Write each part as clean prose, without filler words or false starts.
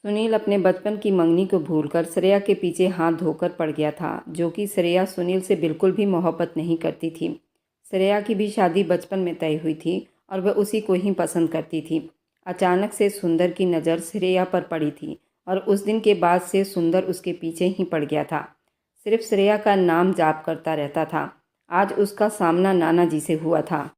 सुनील अपने बचपन की मंगनी को भूलकर श्रेया के पीछे हाथ धोकर पड़ गया था, जो कि श्रेया सुनील से बिल्कुल भी मोहब्बत नहीं करती थी। श्रेया की भी शादी बचपन में तय हुई थी और वह उसी को ही पसंद करती थी। अचानक से सुंदर की नज़र श्रेया पर पड़ी थी और उस दिन के बाद से सुंदर उसके पीछे ही पड़ गया था। सिर्फ श्रेया का नाम जाप करता रहता था। आज उसका सामना नाना जी से हुआ था।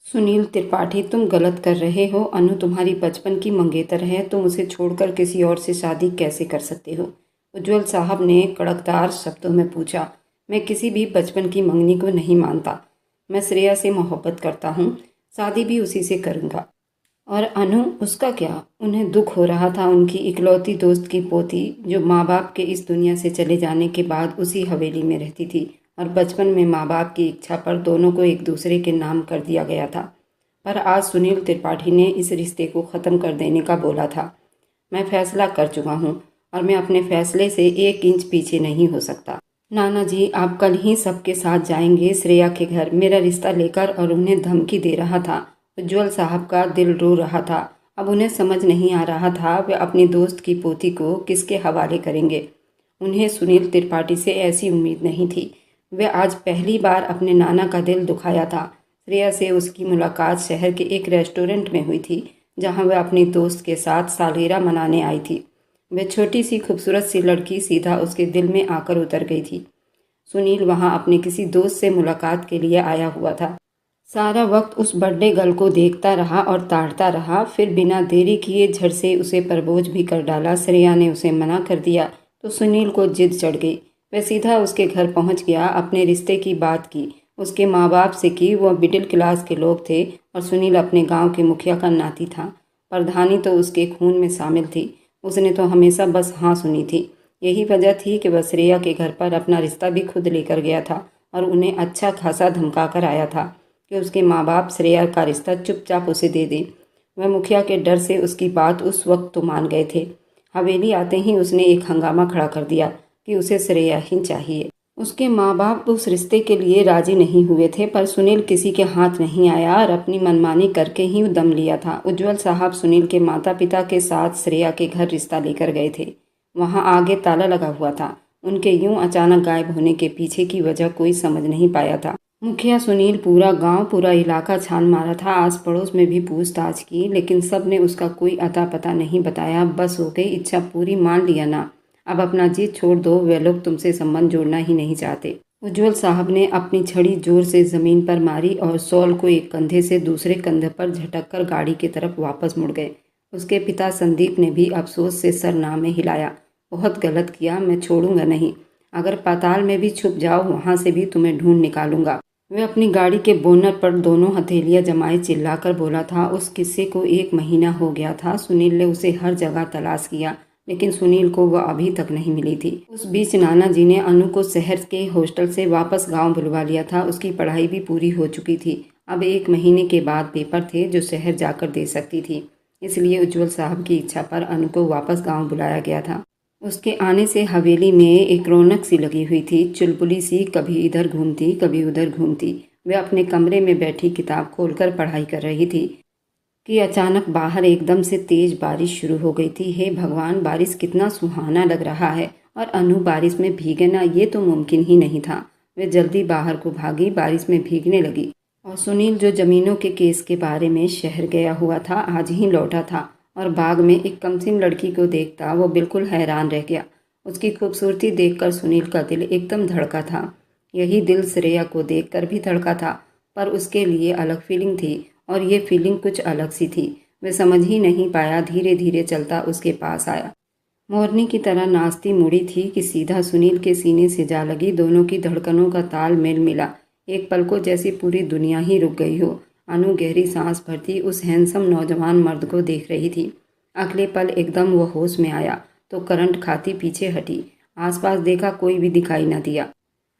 सुनील त्रिपाठी, तुम गलत कर रहे हो। अनु तुम्हारी बचपन की मंगेतर है। तुम उसे छोड़कर किसी और से शादी कैसे कर सकते हो? उज्ज्वल साहब ने कड़कदार शब्दों में पूछा। मैं किसी भी बचपन की मंगनी को नहीं मानता। मैं श्रेया से मोहब्बत करता हूँ, शादी भी उसी से करूँगा। और अनु, उसका क्या? उन्हें दुख हो रहा था उनकी इकलौती दोस्त की पोती, जो माँ बाप के इस दुनिया से चले जाने के बाद उसी हवेली में रहती थी और बचपन में माँ बाप की इच्छा पर दोनों को एक दूसरे के नाम कर दिया गया था। पर आज सुनील त्रिपाठी ने इस रिश्ते को ख़त्म कर देने का बोला था। मैं फैसला कर चुका हूँ और मैं अपने फैसले से 1 इंच पीछे नहीं हो सकता। नाना जी, आप कल ही सबके साथ जाएंगे श्रेया के घर मेरा रिश्ता लेकर, और उन्हें धमकी दे रहा था। उज्ज्वल साहब का दिल रो रहा था। अब उन्हें समझ नहीं आ रहा था वे अपनी दोस्त की पोती को किसके हवाले करेंगे। उन्हें सुनील त्रिपाठी से ऐसी उम्मीद नहीं थी। वे आज पहली बार अपने नाना का दिल दुखाया था। श्रेया से उसकी मुलाकात शहर के एक रेस्टोरेंट में हुई थी, जहां वह अपनी दोस्त के साथ सालगिरह मनाने आई थी। वह छोटी सी खूबसूरत सी लड़की सीधा उसके दिल में आकर उतर गई थी। सुनील वहां अपने किसी दोस्त से मुलाकात के लिए आया हुआ था। सारा वक्त उस बर्थडे गर्ल को देखता रहा और ताड़ता रहा। फिर बिना देरी किए झट से उसे प्रपोज भी कर डाला। श्रेया ने उसे मना कर दिया तो सुनील को जिद चढ़ गई। वह सीधा उसके घर पहुंच गया, अपने रिश्ते की बात की, उसके माँ बाप से की। वह मिडिल क्लास के लोग थे और सुनील अपने गांव के मुखिया का नाती था। प्रधानी तो उसके खून में शामिल थी। उसने तो हमेशा बस हाँ सुनी थी। यही वजह थी कि वह श्रेया के घर पर अपना रिश्ता भी खुद लेकर गया था और उन्हें अच्छा खासा धमका कर आया था कि उसके माँ बाप श्रेया का रिश्ता चुपचाप उसे दे दें। वह मुखिया के डर से उसकी बात उस वक्त तो मान गए थे। हवेली आते ही उसने एक हंगामा खड़ा कर दिया कि उसे श्रेया ही चाहिए। उसके माँ बाप उस रिश्ते के लिए राजी नहीं हुए थे, पर सुनील किसी के हाथ नहीं आया और अपनी मनमानी करके ही दम लिया था। उज्ज्वल साहब सुनील के माता पिता के साथ श्रेया के घर रिश्ता लेकर गए थे। वहाँ आगे ताला लगा हुआ था। उनके यूं अचानक गायब होने के पीछे की वजह कोई समझ नहीं पाया था। मुखिया सुनील पूरा गांव, पूरा इलाका छान मारा था। आस पड़ोस में भी पूछताछ की, लेकिन सब ने उसका कोई अता पता नहीं बताया। बस हो गई, इच्छा पूरी, मान लिया ना। अब अपना जीत छोड़ दो, वे लोग तुमसे संबंध जोड़ना ही नहीं चाहते। उज्ज्वल साहब ने अपनी छड़ी जोर से जमीन पर मारी और शॉल को एक कंधे से दूसरे कंधे पर झटक कर गाड़ी की तरफ वापस मुड़ गए। उसके पिता संदीप ने भी अफसोस से सर ना में हिलाया। बहुत गलत किया, मैं छोड़ूंगा नहीं। अगर पाताल में भी छुप जाओ, वहां से भी तुम्हें ढूंढ निकालूंगा। वे अपनी गाड़ी के बोनट पर दोनों हथेलियां जमाए चिल्लाकर बोला था। उस किस्से को 1 महीना हो गया था। सुनील ने उसे हर जगह तलाश किया, लेकिन सुनील को वह अभी तक नहीं मिली थी। उस बीच नाना जी ने अनु को शहर के हॉस्टल से वापस गांव बुलवा लिया था। उसकी पढ़ाई भी पूरी हो चुकी थी। अब 1 महीने के बाद पेपर थे जो शहर जाकर दे सकती थी। इसलिए उज्ज्वल साहब की इच्छा पर अनु को वापस गाँव बुलाया गया था। उसके आने से हवेली में एक रौनक सी लगी हुई थी। चुलबुली सी कभी इधर घूमती कभी उधर घूमती। वह अपने कमरे में बैठी किताब खोलकर पढ़ाई कर रही थी कि अचानक बाहर एकदम से तेज बारिश शुरू हो गई थी। हे भगवान, बारिश कितना सुहाना लग रहा है, और अनु बारिश में भीगे ना, ये तो मुमकिन ही नहीं था। वह जल्दी बाहर को भागी, बारिश में भीगने लगी। और सुनील, जो जमीनों के केस के बारे में शहर गया हुआ था, आज ही लौटा था और बाग में एक कमसीन लड़की को देखता वो बिल्कुल हैरान रह गया। उसकी खूबसूरती देखकर सुनील का दिल एकदम धड़का था। यही दिल श्रेया को देखकर भी धड़का था, पर उसके लिए अलग फीलिंग थी, और ये फीलिंग कुछ अलग सी थी। वह समझ ही नहीं पाया। धीरे धीरे चलता उसके पास आया। मोरनी की तरह नाचती मुड़ी थी कि सीधा सुनील के सीने से जा लगी। दोनों की धड़कनों का ताल मेल मिला। एक पल को जैसी पूरी दुनिया ही रुक गई हो। अनु गहरी सांस भरती उस हैंडसम नौजवान मर्द को देख रही थी। अगले पल एकदम वो होश में आया तो करंट खाती पीछे हटी। आसपास देखा, कोई भी दिखाई न दिया।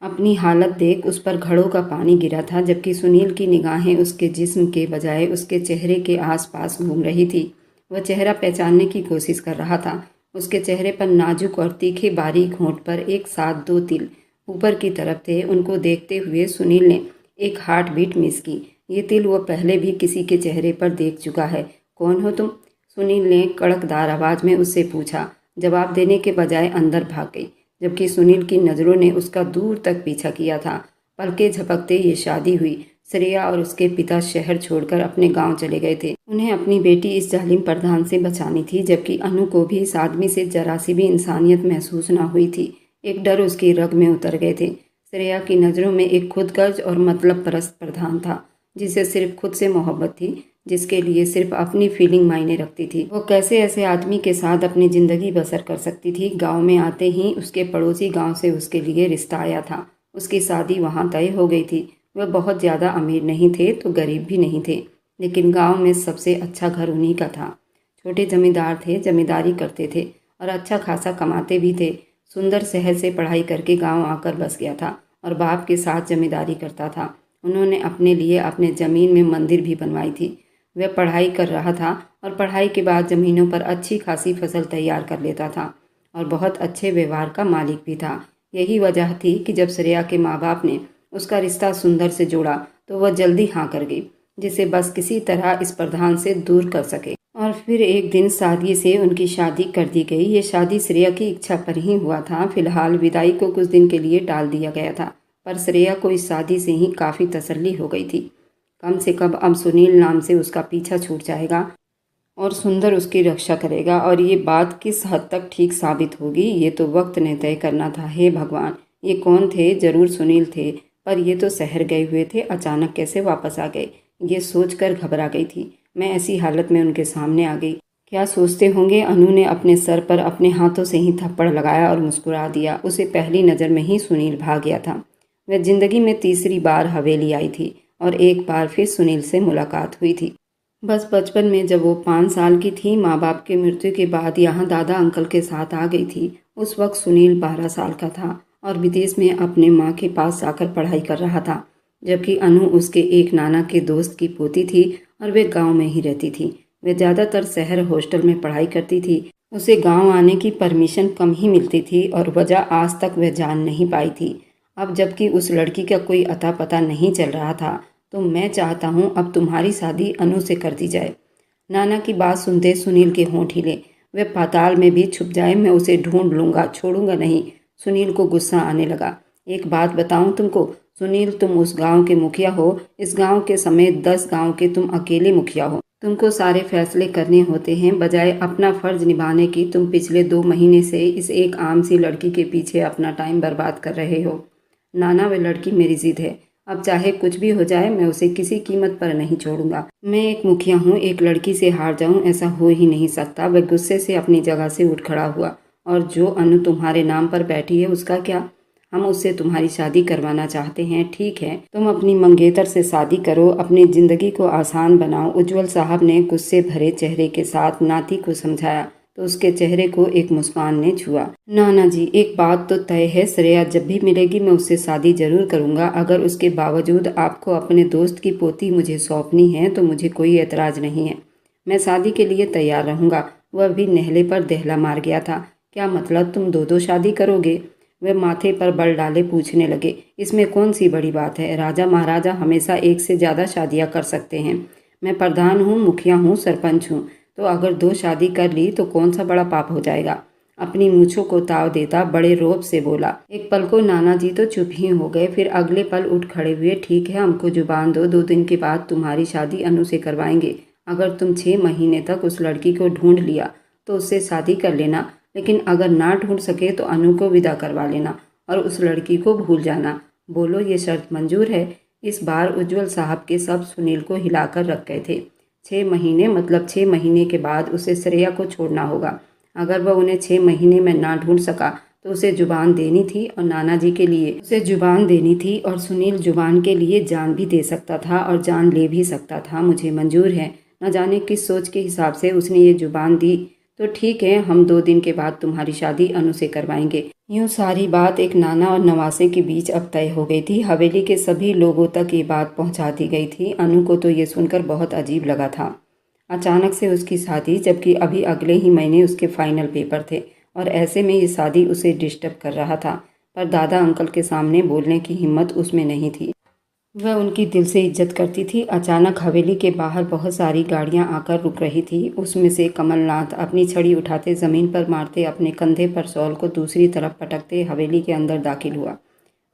अपनी हालत देख उस पर घड़ों का पानी गिरा था, जबकि सुनील की निगाहें उसके जिस्म के बजाय उसके चेहरे के आसपास घूम रही थी। वह चेहरा पहचानने की कोशिश कर रहा था। उसके चेहरे पर नाजुक और तीखे बारीक होंठ पर एक साथ 2 तिल ऊपर की तरफ थे। उनको देखते हुए सुनील ने एक हार्ट बीट मिस की। ये तिल वो पहले भी किसी के चेहरे पर देख चुका है। कौन हो तुम? सुनील ने कड़कदार आवाज़ में उससे पूछा। जवाब देने के बजाय अंदर भाग गई, जबकि सुनील की नज़रों ने उसका दूर तक पीछा किया था। पलकें झपकते ये शादी हुई। श्रेया और उसके पिता शहर छोड़कर अपने गांव चले गए थे। उन्हें अपनी बेटी इस जालिम प्रधान से बचानी थी, जबकि अनु को भी इस आदमी से जरा सी भी इंसानियत महसूस न हुई थी। एक डर उसकी रग में उतर गए थे। श्रेया की नज़रों में एक खुदगर्ज और मतलब परस्त प्रधान था, जिसे सिर्फ खुद से मोहब्बत थी, जिसके लिए सिर्फ अपनी फीलिंग मायने रखती थी। वो कैसे ऐसे आदमी के साथ अपनी ज़िंदगी बसर कर सकती थी। गांव में आते ही उसके पड़ोसी गांव से उसके लिए रिश्ता आया था। उसकी शादी वहां तय हो गई थी। वह बहुत ज़्यादा अमीर नहीं थे तो गरीब भी नहीं थे, लेकिन गांव में सबसे अच्छा घर उन्हीं का था। छोटे जमींदार थे, जमींदारी करते थे और अच्छा खासा कमाते भी थे। सुंदर शहर से पढ़ाई करके गांव आकर बस गया था और बाप के साथ जमींदारी करता था। उन्होंने अपने लिए अपने ज़मीन में मंदिर भी बनवाई थी। वह पढ़ाई कर रहा था और पढ़ाई के बाद ज़मीनों पर अच्छी खासी फसल तैयार कर लेता था और बहुत अच्छे व्यवहार का मालिक भी था। यही वजह थी कि जब श्रेया के माँ बाप ने उसका रिश्ता सुंदर से जोड़ा तो वह जल्दी हाँ कर गई, जिसे बस किसी तरह इस प्रधान से दूर कर सके। और फिर एक दिन सादगी से उनकी शादी कर दी गई। ये शादी श्रेया की इच्छा पर ही हुआ था। फिलहाल विदाई को कुछ दिन के लिए टाल दिया गया था, पर श्रेया को इस शादी से ही काफ़ी तसल्ली हो गई थी। कम से कम अब सुनील नाम से उसका पीछा छूट जाएगा और सुंदर उसकी रक्षा करेगा। और ये बात किस हद तक ठीक साबित होगी, ये तो वक्त ने तय करना था। हे भगवान, ये कौन थे? जरूर सुनील थे, पर ये तो शहर गए हुए थे, अचानक कैसे वापस आ गए? ये सोचकर घबरा गई थी। मैं ऐसी हालत में उनके सामने आ गई, क्या सोचते होंगे? अनु ने अपने सर पर अपने हाथों से ही थप्पड़ लगाया और मुस्कुरा दिया। उसे पहली नज़र में ही सुनील भाग गया था। वह जिंदगी में तीसरी बार हवेली आई थी और एक बार फिर सुनील से मुलाकात हुई थी। बस बचपन में जब वो 5 साल की थी, माँ बाप की मृत्यु के बाद यहाँ दादा अंकल के साथ आ गई थी। उस वक्त सुनील 12 साल का था और विदेश में अपने माँ के पास जाकर पढ़ाई कर रहा था, जबकि अनु उसके एक नाना के दोस्त की पोती थी और वे गांव में ही रहती थी। वे ज़्यादातर शहर हॉस्टल में पढ़ाई करती थी। उसे गांव आने की परमिशन कम ही मिलती थी और वजह आज तक वह जान नहीं पाई थी। अब जबकि उस लड़की का कोई अता पता नहीं चल रहा था, तो मैं चाहता हूँ अब तुम्हारी शादी अनु से कर दी जाए। नाना की बात सुनते सुनील के होंठ हिले। वह पाताल में भी छुप जाए, मैं उसे ढूंढ लूँगा, छोड़ूंगा नहीं। सुनील को गुस्सा आने लगा। एक बात बताऊं तुमको सुनील, तुम उस गांव के मुखिया हो। इस गांव के समेत 10 गांव के तुम अकेले मुखिया हो। तुमको सारे फैसले करने होते हैं, बजाय अपना फर्ज निभाने की तुम पिछले 2 महीने से इस एक आम सी लड़की के पीछे अपना टाइम बर्बाद कर रहे हो। नाना, वह लड़की मेरी जिद है। अब चाहे कुछ भी हो जाए, मैं उसे किसी कीमत पर नहीं छोड़ूंगा। मैं एक मुखिया हूँ, एक लड़की से हार जाऊँ, ऐसा हो ही नहीं सकता। वह गुस्से से अपनी जगह से उठ खड़ा हुआ। और जो अनु तुम्हारे नाम पर बैठी है उसका क्या? हम उससे तुम्हारी शादी करवाना चाहते हैं। ठीक है, तुम अपनी मंगेतर से शादी करो, अपनी जिंदगी को आसान बनाओ। उज्जवल साहब ने गुस्से भरे चेहरे के साथ नाती को समझाया तो उसके चेहरे को एक मुस्कान ने छुआ। नाना जी, एक बात तो तय है, श्रेया जब भी मिलेगी मैं उससे शादी जरूर करूंगा। अगर उसके बावजूद आपको अपने दोस्त की पोती मुझे सौंपनी है तो मुझे कोई एतराज़ नहीं है। मैं शादी के लिए तैयार रहूंगा। वह भी नहले पर दहला मार गया था। क्या मतलब, तुम 2 शादी करोगे? वह माथे पर बल डाले पूछने लगे। इसमें कौन सी बड़ी बात है? राजा महाराजा हमेशा एक से ज़्यादा शादियाँ कर सकते हैं। मैं प्रधान हूँ, मुखिया हूँ, सरपंच हूँ, तो अगर 2 शादी कर ली तो कौन सा बड़ा पाप हो जाएगा? अपनी मूछों को ताव देता बड़े रोब से बोला। एक पल को नाना जी तो चुप ही हो गए, फिर अगले पल उठ खड़े हुए। ठीक है, हमको जुबान दो, 2 दिन के बाद तुम्हारी शादी अनु से करवाएंगे। अगर तुम 6 महीने तक उस लड़की को ढूंढ लिया तो उससे शादी कर लेना, लेकिन अगर ना ढूंढ सके तो अनु को विदा करवा लेना और उस लड़की को भूल जाना। बोलो, ये शर्त मंजूर है? इस बार उज्जवल साहब के शब्द सुनील को हिलाकर रख गए थे। 6 महीने मतलब 6 महीने के बाद उसे श्रेया को छोड़ना होगा। अगर वह उन्हें 6 महीने में ना ढूंढ सका तो उसे जुबान देनी थी और नाना जी के लिए उसे जुबान देनी थी, और सुनील जुबान के लिए जान भी दे सकता था और जान ले भी सकता था। मुझे मंजूर है। न जाने किस सोच के हिसाब से उसने ये जुबान दी। तो ठीक है, हम 2 दिन के बाद तुम्हारी शादी अनु से करवाएंगे। यूँ सारी बात एक नाना और नवासे के बीच अब तय हो गई थी। हवेली के सभी लोगों तक ये बात पहुंचा दी गई थी। अनु को तो ये सुनकर बहुत अजीब लगा था। अचानक से उसकी शादी, जबकि अभी अगले ही महीने उसके फाइनल पेपर थे, और ऐसे में ये शादी उसे डिस्टर्ब कर रहा था। पर दादा अंकल के सामने बोलने की हिम्मत उसमें नहीं थी। वह उनकी दिल से इज्जत करती थी। अचानक हवेली के बाहर बहुत सारी गाड़ियां आकर रुक रही थी। उसमें से कमलनाथ अपनी छड़ी उठाते ज़मीन पर मारते, अपने कंधे पर शॉल को दूसरी तरफ पटकते हवेली के अंदर दाखिल हुआ।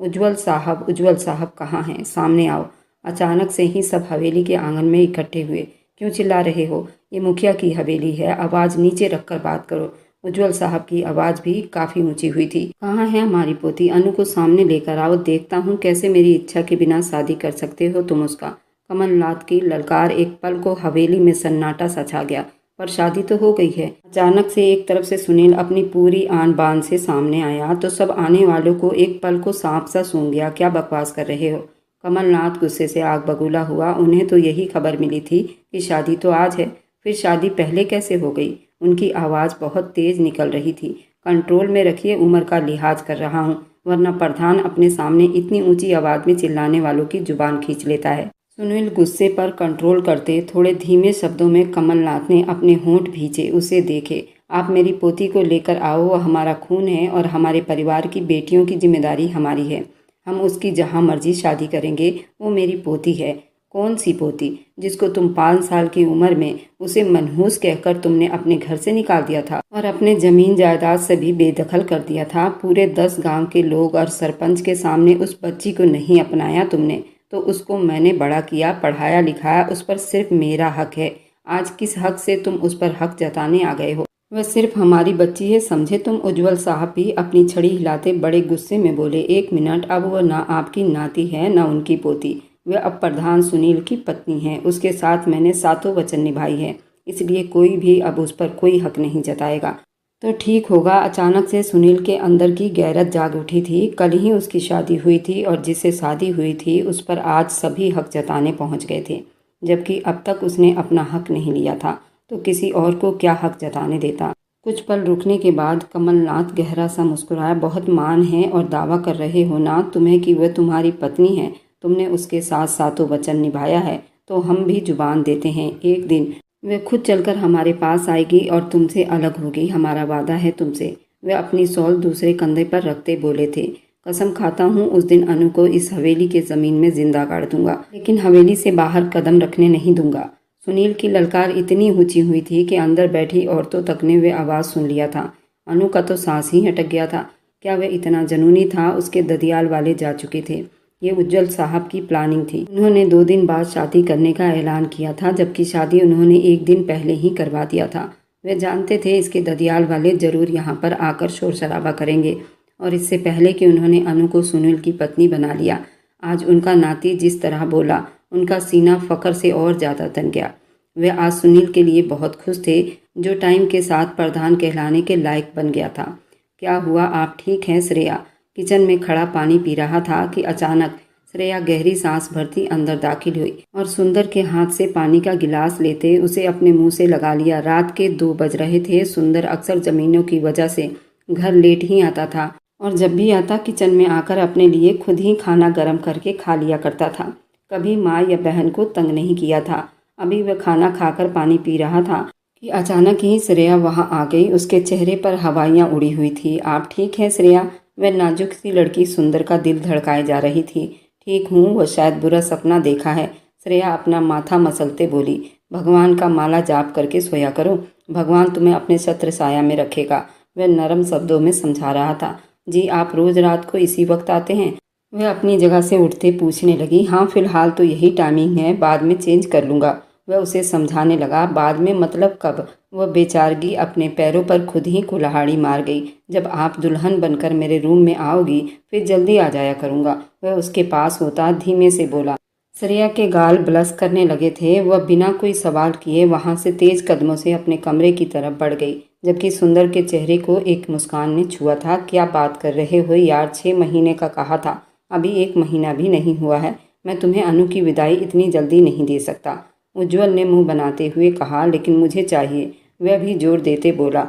उज्ज्वल साहब कहाँ हैं? सामने आओ। अचानक से ही सब हवेली के आंगन में इकट्ठे हुए। क्यों चिल्ला रहे हो? ये मुखिया की हवेली है, आवाज़ नीचे रखकर बात करो। उज्ज्वल साहब की आवाज़ भी काफ़ी ऊंची हुई थी। कहाँ है हमारी पोती? अनु को सामने लेकर आओ, देखता हूँ कैसे मेरी इच्छा के बिना शादी कर सकते हो तुम उसका। कमलनाथ की ललकार एक पल को हवेली में सन्नाटा सा छा गया। पर शादी तो हो गई है। अचानक से एक तरफ से सुनील अपनी पूरी आन बान से सामने आया तो सब आने वालों को एक पल को सांप सा सूंघ गया। क्या बकवास कर रहे हो? कमलनाथ गुस्से से आग बबूला हुआ। उन्हें तो यही खबर मिली थी कि शादी तो आज है, फिर शादी पहले कैसे हो गई? उनकी आवाज़ बहुत तेज निकल रही थी। कंट्रोल में रखिए, उम्र का लिहाज कर रहा हूँ, वरना प्रधान अपने सामने इतनी ऊंची आवाज़ में चिल्लाने वालों की जुबान खींच लेता है। सुनील गुस्से पर कंट्रोल करते थोड़े धीमे शब्दों में कमलनाथ ने अपने होंठ भींचे। उसे देखे, आप मेरी पोती को लेकर आओ, वह हमारा खून है और हमारे परिवार की बेटियों की जिम्मेदारी हमारी है। हम उसकी जहाँ मर्जी शादी करेंगे। वो मेरी पोती है। कौन सी पोती? जिसको तुम 5 साल की उम्र में उसे मनहूस कहकर तुमने अपने घर से निकाल दिया था और अपने जमीन जायदाद से भी बेदखल कर दिया था। पूरे 10 गांव के लोग और सरपंच के सामने उस बच्ची को नहीं अपनाया तुमने, तो उसको मैंने बड़ा किया, पढ़ाया लिखाया, उस पर सिर्फ मेरा हक है। आज किस हक से तुम उस पर हक जताने आ गए हो? वह सिर्फ हमारी बच्ची है, समझे तुम? उज्ज्वल साहब भी अपनी छड़ी हिलाते बड़े गुस्से में बोले। 1 मिनट, अब वह ना आपकी नाती है ना उनकी पोती। वह अब प्रधान सुनील की पत्नी है। उसके साथ मैंने सातों वचन निभाई है, इसलिए कोई भी अब उस पर कोई हक नहीं जताएगा। तो ठीक होगा। अचानक से सुनील के अंदर की गैरत जाग उठी थी। कल ही उसकी शादी हुई थी और जिससे शादी हुई थी उस पर आज सभी हक जताने पहुंच गए थे, जबकि अब तक उसने अपना हक नहीं लिया था, तो किसी और को क्या हक जताने देता। कुछ पल रुकने के बाद कमलनाथ गहरा सा मुस्कुराया। बहुत मान है और दावा कर रहे हो ना तुम्हें कि वह तुम्हारी पत्नी है। तुमने उसके साथ सातों वचन निभाया है, तो हम भी जुबान देते हैं, एक दिन वह खुद चलकर हमारे पास आएगी और तुमसे अलग होगी। हमारा वादा है तुमसे। वह अपनी शॉल दूसरे कंधे पर रखते बोले थे। कसम खाता हूँ उस दिन अनु को इस हवेली के ज़मीन में जिंदा गाड़ दूंगा, लेकिन हवेली से बाहर कदम रखने नहीं दूंगा। सुनील की ललकार इतनी ऊंची हुई थी कि अंदर बैठी औरतों तक ने वह आवाज़ सुन लिया था। अनु का तो सांस ही अटक गया था। क्या वह इतना जुनूनी था? उसके ददियाल वाले जा चुके थे। ये उज्ज्वल साहब की प्लानिंग थी। उन्होंने 2 दिन बाद शादी करने का ऐलान किया था, जबकि शादी उन्होंने 1 दिन पहले ही करवा दिया था। वे जानते थे इसके ददियाल वाले जरूर यहाँ पर आकर शोर शराबा करेंगे, और इससे पहले कि उन्होंने अनु को सुनील की पत्नी बना लिया, आज उनका नाती जिस तरह बोला, उनका सीना फकर से और ज़्यादा तन गया। वे आज सुनील के लिए बहुत खुश थे, जो टाइम के साथ प्रधान कहलाने के लायक बन गया था। क्या हुआ, आप ठीक हैं? श्रेया किचन में खड़ा पानी पी रहा था कि अचानक श्रेया गहरी सांस भरती अंदर दाखिल हुई और सुंदर के हाथ से पानी का गिलास लेते उसे अपने मुंह से लगा लिया। रात के 2 बज रहे थे। सुंदर अक्सर जमीनों की वजह से घर लेट ही आता था और जब भी आता किचन में आकर अपने लिए खुद ही खाना गर्म करके खा लिया करता था। कभी माँ या बहन को तंग नहीं किया था। अभी वह खाना खाकर पानी पी रहा था कि अचानक ही श्रेया वहाँ आ गई। उसके चेहरे पर हवाइयाँ उड़ी हुई थी। आप ठीक हैं श्रेया? वह नाजुक सी लड़की सुंदर का दिल धड़काए जा रही थी। ठीक हूँ, वह शायद बुरा सपना देखा है। श्रेया अपना माथा मसलते बोली। भगवान का माला जाप करके सोया करो, भगवान तुम्हें अपने छत्र छाया में रखेगा। वह नरम शब्दों में समझा रहा था। जी, आप रोज रात को इसी वक्त आते हैं? वह अपनी जगह से उठते पूछने लगी। हाँ, फिलहाल तो यही टाइमिंग है, बाद में चेंज कर लूँगा। वह उसे समझाने लगा। बाद में मतलब कब? वह बेचारगी अपने पैरों पर खुद ही कुल्हाड़ी मार गई। जब आप दुल्हन बनकर मेरे रूम में आओगी, फिर जल्दी आ जाया करूँगा। वह उसके पास होता धीमे से बोला। श्रेया के गाल ब्लश करने लगे थे। वह बिना कोई सवाल किए वहाँ से तेज कदमों से अपने कमरे की तरफ बढ़ गई, जबकि सुंदर के चेहरे को एक मुस्कान ने छुआ था। क्या बात कर रहे हो यार, 6 महीने का कहा था, अभी 1 महीना भी नहीं हुआ है। मैं तुम्हें अनु की विदाई इतनी जल्दी नहीं दे सकता, उज्ज्वल ने मुंह बनाते हुए कहा। लेकिन मुझे चाहिए, वह भी जोर देते बोला।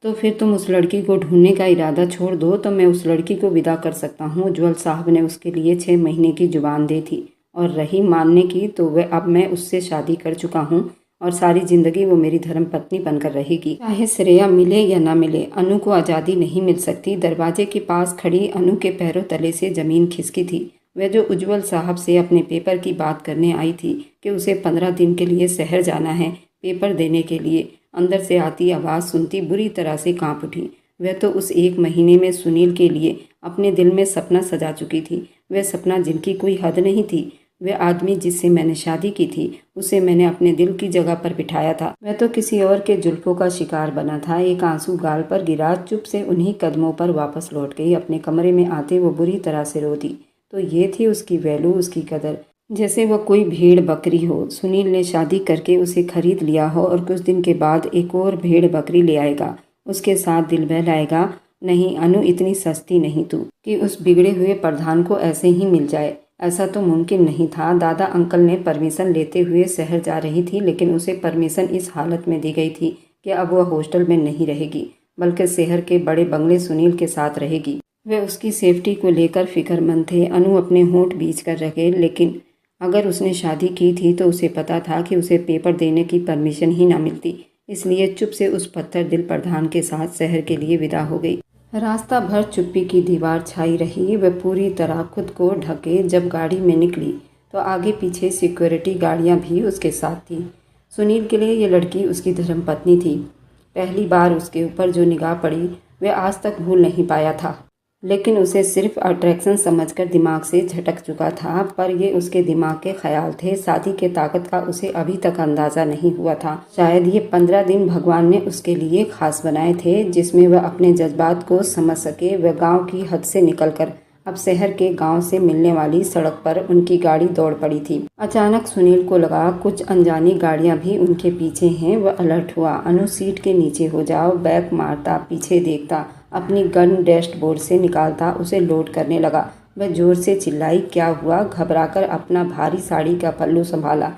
तो फिर तुम उस लड़की को ढूंढने का इरादा छोड़ दो तो मैं उस लड़की को विदा कर सकता हूँ। उज्ज्वल साहब ने उसके लिए 6 महीने की जुबान दी थी, और रही मानने की तो वह अब मैं उससे शादी कर चुका हूँ और सारी जिंदगी वो मेरी धर्मपत्नी बनकर रहेगी, चाहे श्रेया मिले या ना मिले। अनु को आज़ादी नहीं मिल सकती। दरवाजे के पास खड़ी अनु के पैरों तले से जमीन खिसकी थी। वह जो उज्ज्वल साहब से अपने पेपर की बात करने आई थी कि उसे 15 दिन के लिए शहर जाना है पेपर देने के लिए, अंदर से आती आवाज़ सुनती बुरी तरह से कांप उठी। वह तो उस 1 महीने में सुनील के लिए अपने दिल में सपना सजा चुकी थी। वह सपना जिनकी कोई हद नहीं थी। वह आदमी जिससे मैंने शादी की थी उसे मैंने अपने दिल की जगह पर बिठाया था। वह तो किसी और के जुल्फों का शिकार बना था। एक आंसू गाल पर गिरा, चुप से उन्हीं कदमों पर वापस लौट गई। अपने कमरे में आते वो बुरी तरह से रो दी। तो ये थी उसकी वैल्यू, उसकी कदर, जैसे वह कोई भेड़ बकरी हो। सुनील ने शादी करके उसे खरीद लिया हो और कुछ दिन के बाद एक और भेड़ बकरी ले आएगा, उसके साथ दिल बहलाएगा। नहीं अनु, इतनी सस्ती नहीं तू कि उस बिगड़े हुए प्रधान को ऐसे ही मिल जाए। ऐसा तो मुमकिन नहीं था। दादा अंकल ने परमिशन लेते हुए शहर जा रही थी, लेकिन उसे परमिशन इस हालत में दी गई थी कि अब वह हॉस्टल में नहीं रहेगी, बल्कि शहर के बड़े बंगले सुनील के साथ रहेगी। वे उसकी सेफ्टी को लेकर फिक्रमंद थे। अनु अपने होंठ बींच कर रखे, लेकिन अगर उसने शादी की थी तो उसे पता था कि उसे पेपर देने की परमिशन ही ना मिलती। इसलिए चुप से उस पत्थर दिल प्रधान के साथ शहर के लिए विदा हो गई। रास्ता भर चुप्पी की दीवार छाई रही। वह पूरी तरह खुद को ढके जब गाड़ी में निकली तो आगे पीछे सिक्योरिटी गाड़ियां भी उसके साथ थी। सुनील के लिए ये लड़की उसकी धर्मपत्नी थी। पहली बार उसके ऊपर जो निगाह पड़ी वह आज तक भूल नहीं पाया था, लेकिन उसे सिर्फ अट्रैक्शन समझकर दिमाग से झटक चुका था। पर ये उसके दिमाग के ख्याल थे, शादी के ताकत का उसे अभी तक अंदाज़ा नहीं हुआ था। शायद ये 15 दिन भगवान ने उसके लिए खास बनाए थे, जिसमें वह अपने जज्बात को समझ सके। वह गांव की हद से निकलकर अब शहर के गांव से मिलने वाली सड़क पर उनकी गाड़ी दौड़ पड़ी थी। अचानक सुनील को लगा कुछ अनजानी गाड़ियां भी उनके पीछे हैं। वह अलर्ट हुआ। अनु, सीट के नीचे हो जाओ। बैक मारता, पीछे देखता, अपनी गन डैशबोर्ड से निकालता, उसे लोड करने लगा। वह जोर से चिल्लाई, क्या हुआ? घबराकर अपना भारी साड़ी का पल्लू संभाला।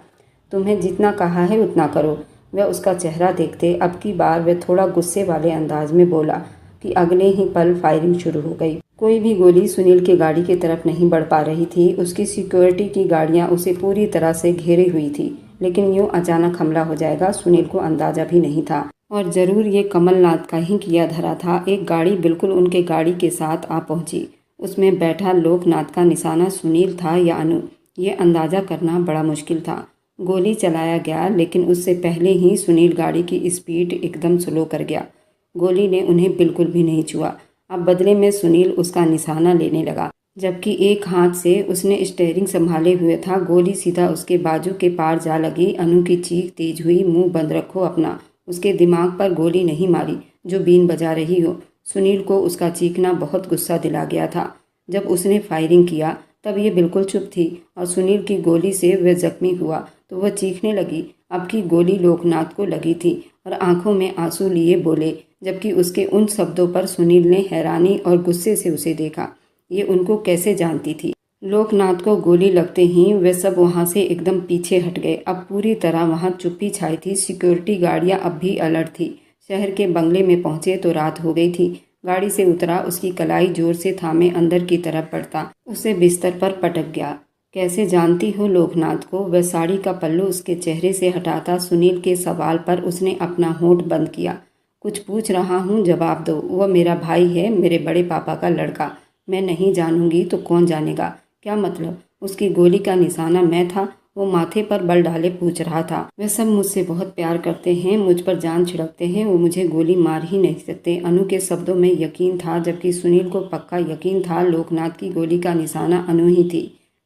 तुम्हें जितना कहा है उतना करो। वह उसका चेहरा देखते अब की बार वह थोड़ा गुस्से वाले अंदाज में बोला कि अगले ही पल फायरिंग शुरू हो गई। कोई भी गोली सुनील की गाड़ी की तरफ नहीं बढ़ पा रही थी। उसकी सिक्योरिटी की गाड़ियां उसे पूरी तरह से घेरे हुई थी, लेकिन यूं अचानक हमला हो जाएगा सुनील को अंदाजा भी नहीं था। और ज़रूर ये कमलनाथ का ही किया धरा था। एक गाड़ी बिल्कुल उनके गाड़ी के साथ आ पहुंची। उसमें बैठा लोकनाथ का निशाना सुनील था या अनु, ये अंदाज़ा करना बड़ा मुश्किल था। गोली चलाया गया, लेकिन उससे पहले ही सुनील गाड़ी की स्पीड एकदम स्लो कर गया। गोली ने उन्हें बिल्कुल भी नहीं छुआ। अब बदले में सुनील उसका निशाना लेने लगा, जबकि एक हाथ से उसने स्टीयरिंग संभाले हुए था। गोली सीधा उसके बाजू के पार जा लगी। अनु की चीख तेज हुई, मुंह बंद रखो अपना। उसके दिमाग पर गोली नहीं मारी जो बीन बजा रही हो। सुनील को उसका चीखना बहुत गुस्सा दिला गया था। जब उसने फायरिंग किया तब ये बिल्कुल चुप थी, और सुनील की गोली से वह जख्मी हुआ तो वह चीखने लगी। अब की गोली लोकनाथ को लगी थी और आंखों में आंसू लिए बोले, जबकि उसके उन शब्दों पर सुनील ने हैरानी और गुस्से से उसे देखा। ये उनको कैसे जानती थी? लोकनाथ को गोली लगते ही वे सब वहां से एकदम पीछे हट गए। अब पूरी तरह वहां चुप्पी छाई थी। सिक्योरिटी गाड़ियां अब भी अलर्ट थी। शहर के बंगले में पहुंचे तो रात हो गई थी। गाड़ी से उतरा, उसकी कलाई जोर से थामे अंदर की तरफ बढ़ता उसे बिस्तर पर पटक गया। कैसे जानती हो लोकनाथ को? वह साड़ी का पल्लू उसके चेहरे से हटाता सुनील के सवाल पर उसने अपना होंठ बंद किया। कुछ पूछ रहा हूँ, जवाब दो। वह मेरा भाई है, मेरे बड़े पापा का लड़का। मैं नहीं जानूंगी तो कौन जानेगा? क्या मतलब? उसकी गोली का निशाना मैं था? वो माथे पर बल डाले पूछ रहा था। वे सब मुझसे बहुत प्यार करते हैं, मुझ पर जान छिड़कते हैं, वो मुझे गोली मार ही नहीं सकते। अनु के शब्दों में यकीन था, जबकि सुनील को पक्का यकीन था लोकनाथ की गोली का निशाना अनु ही थी।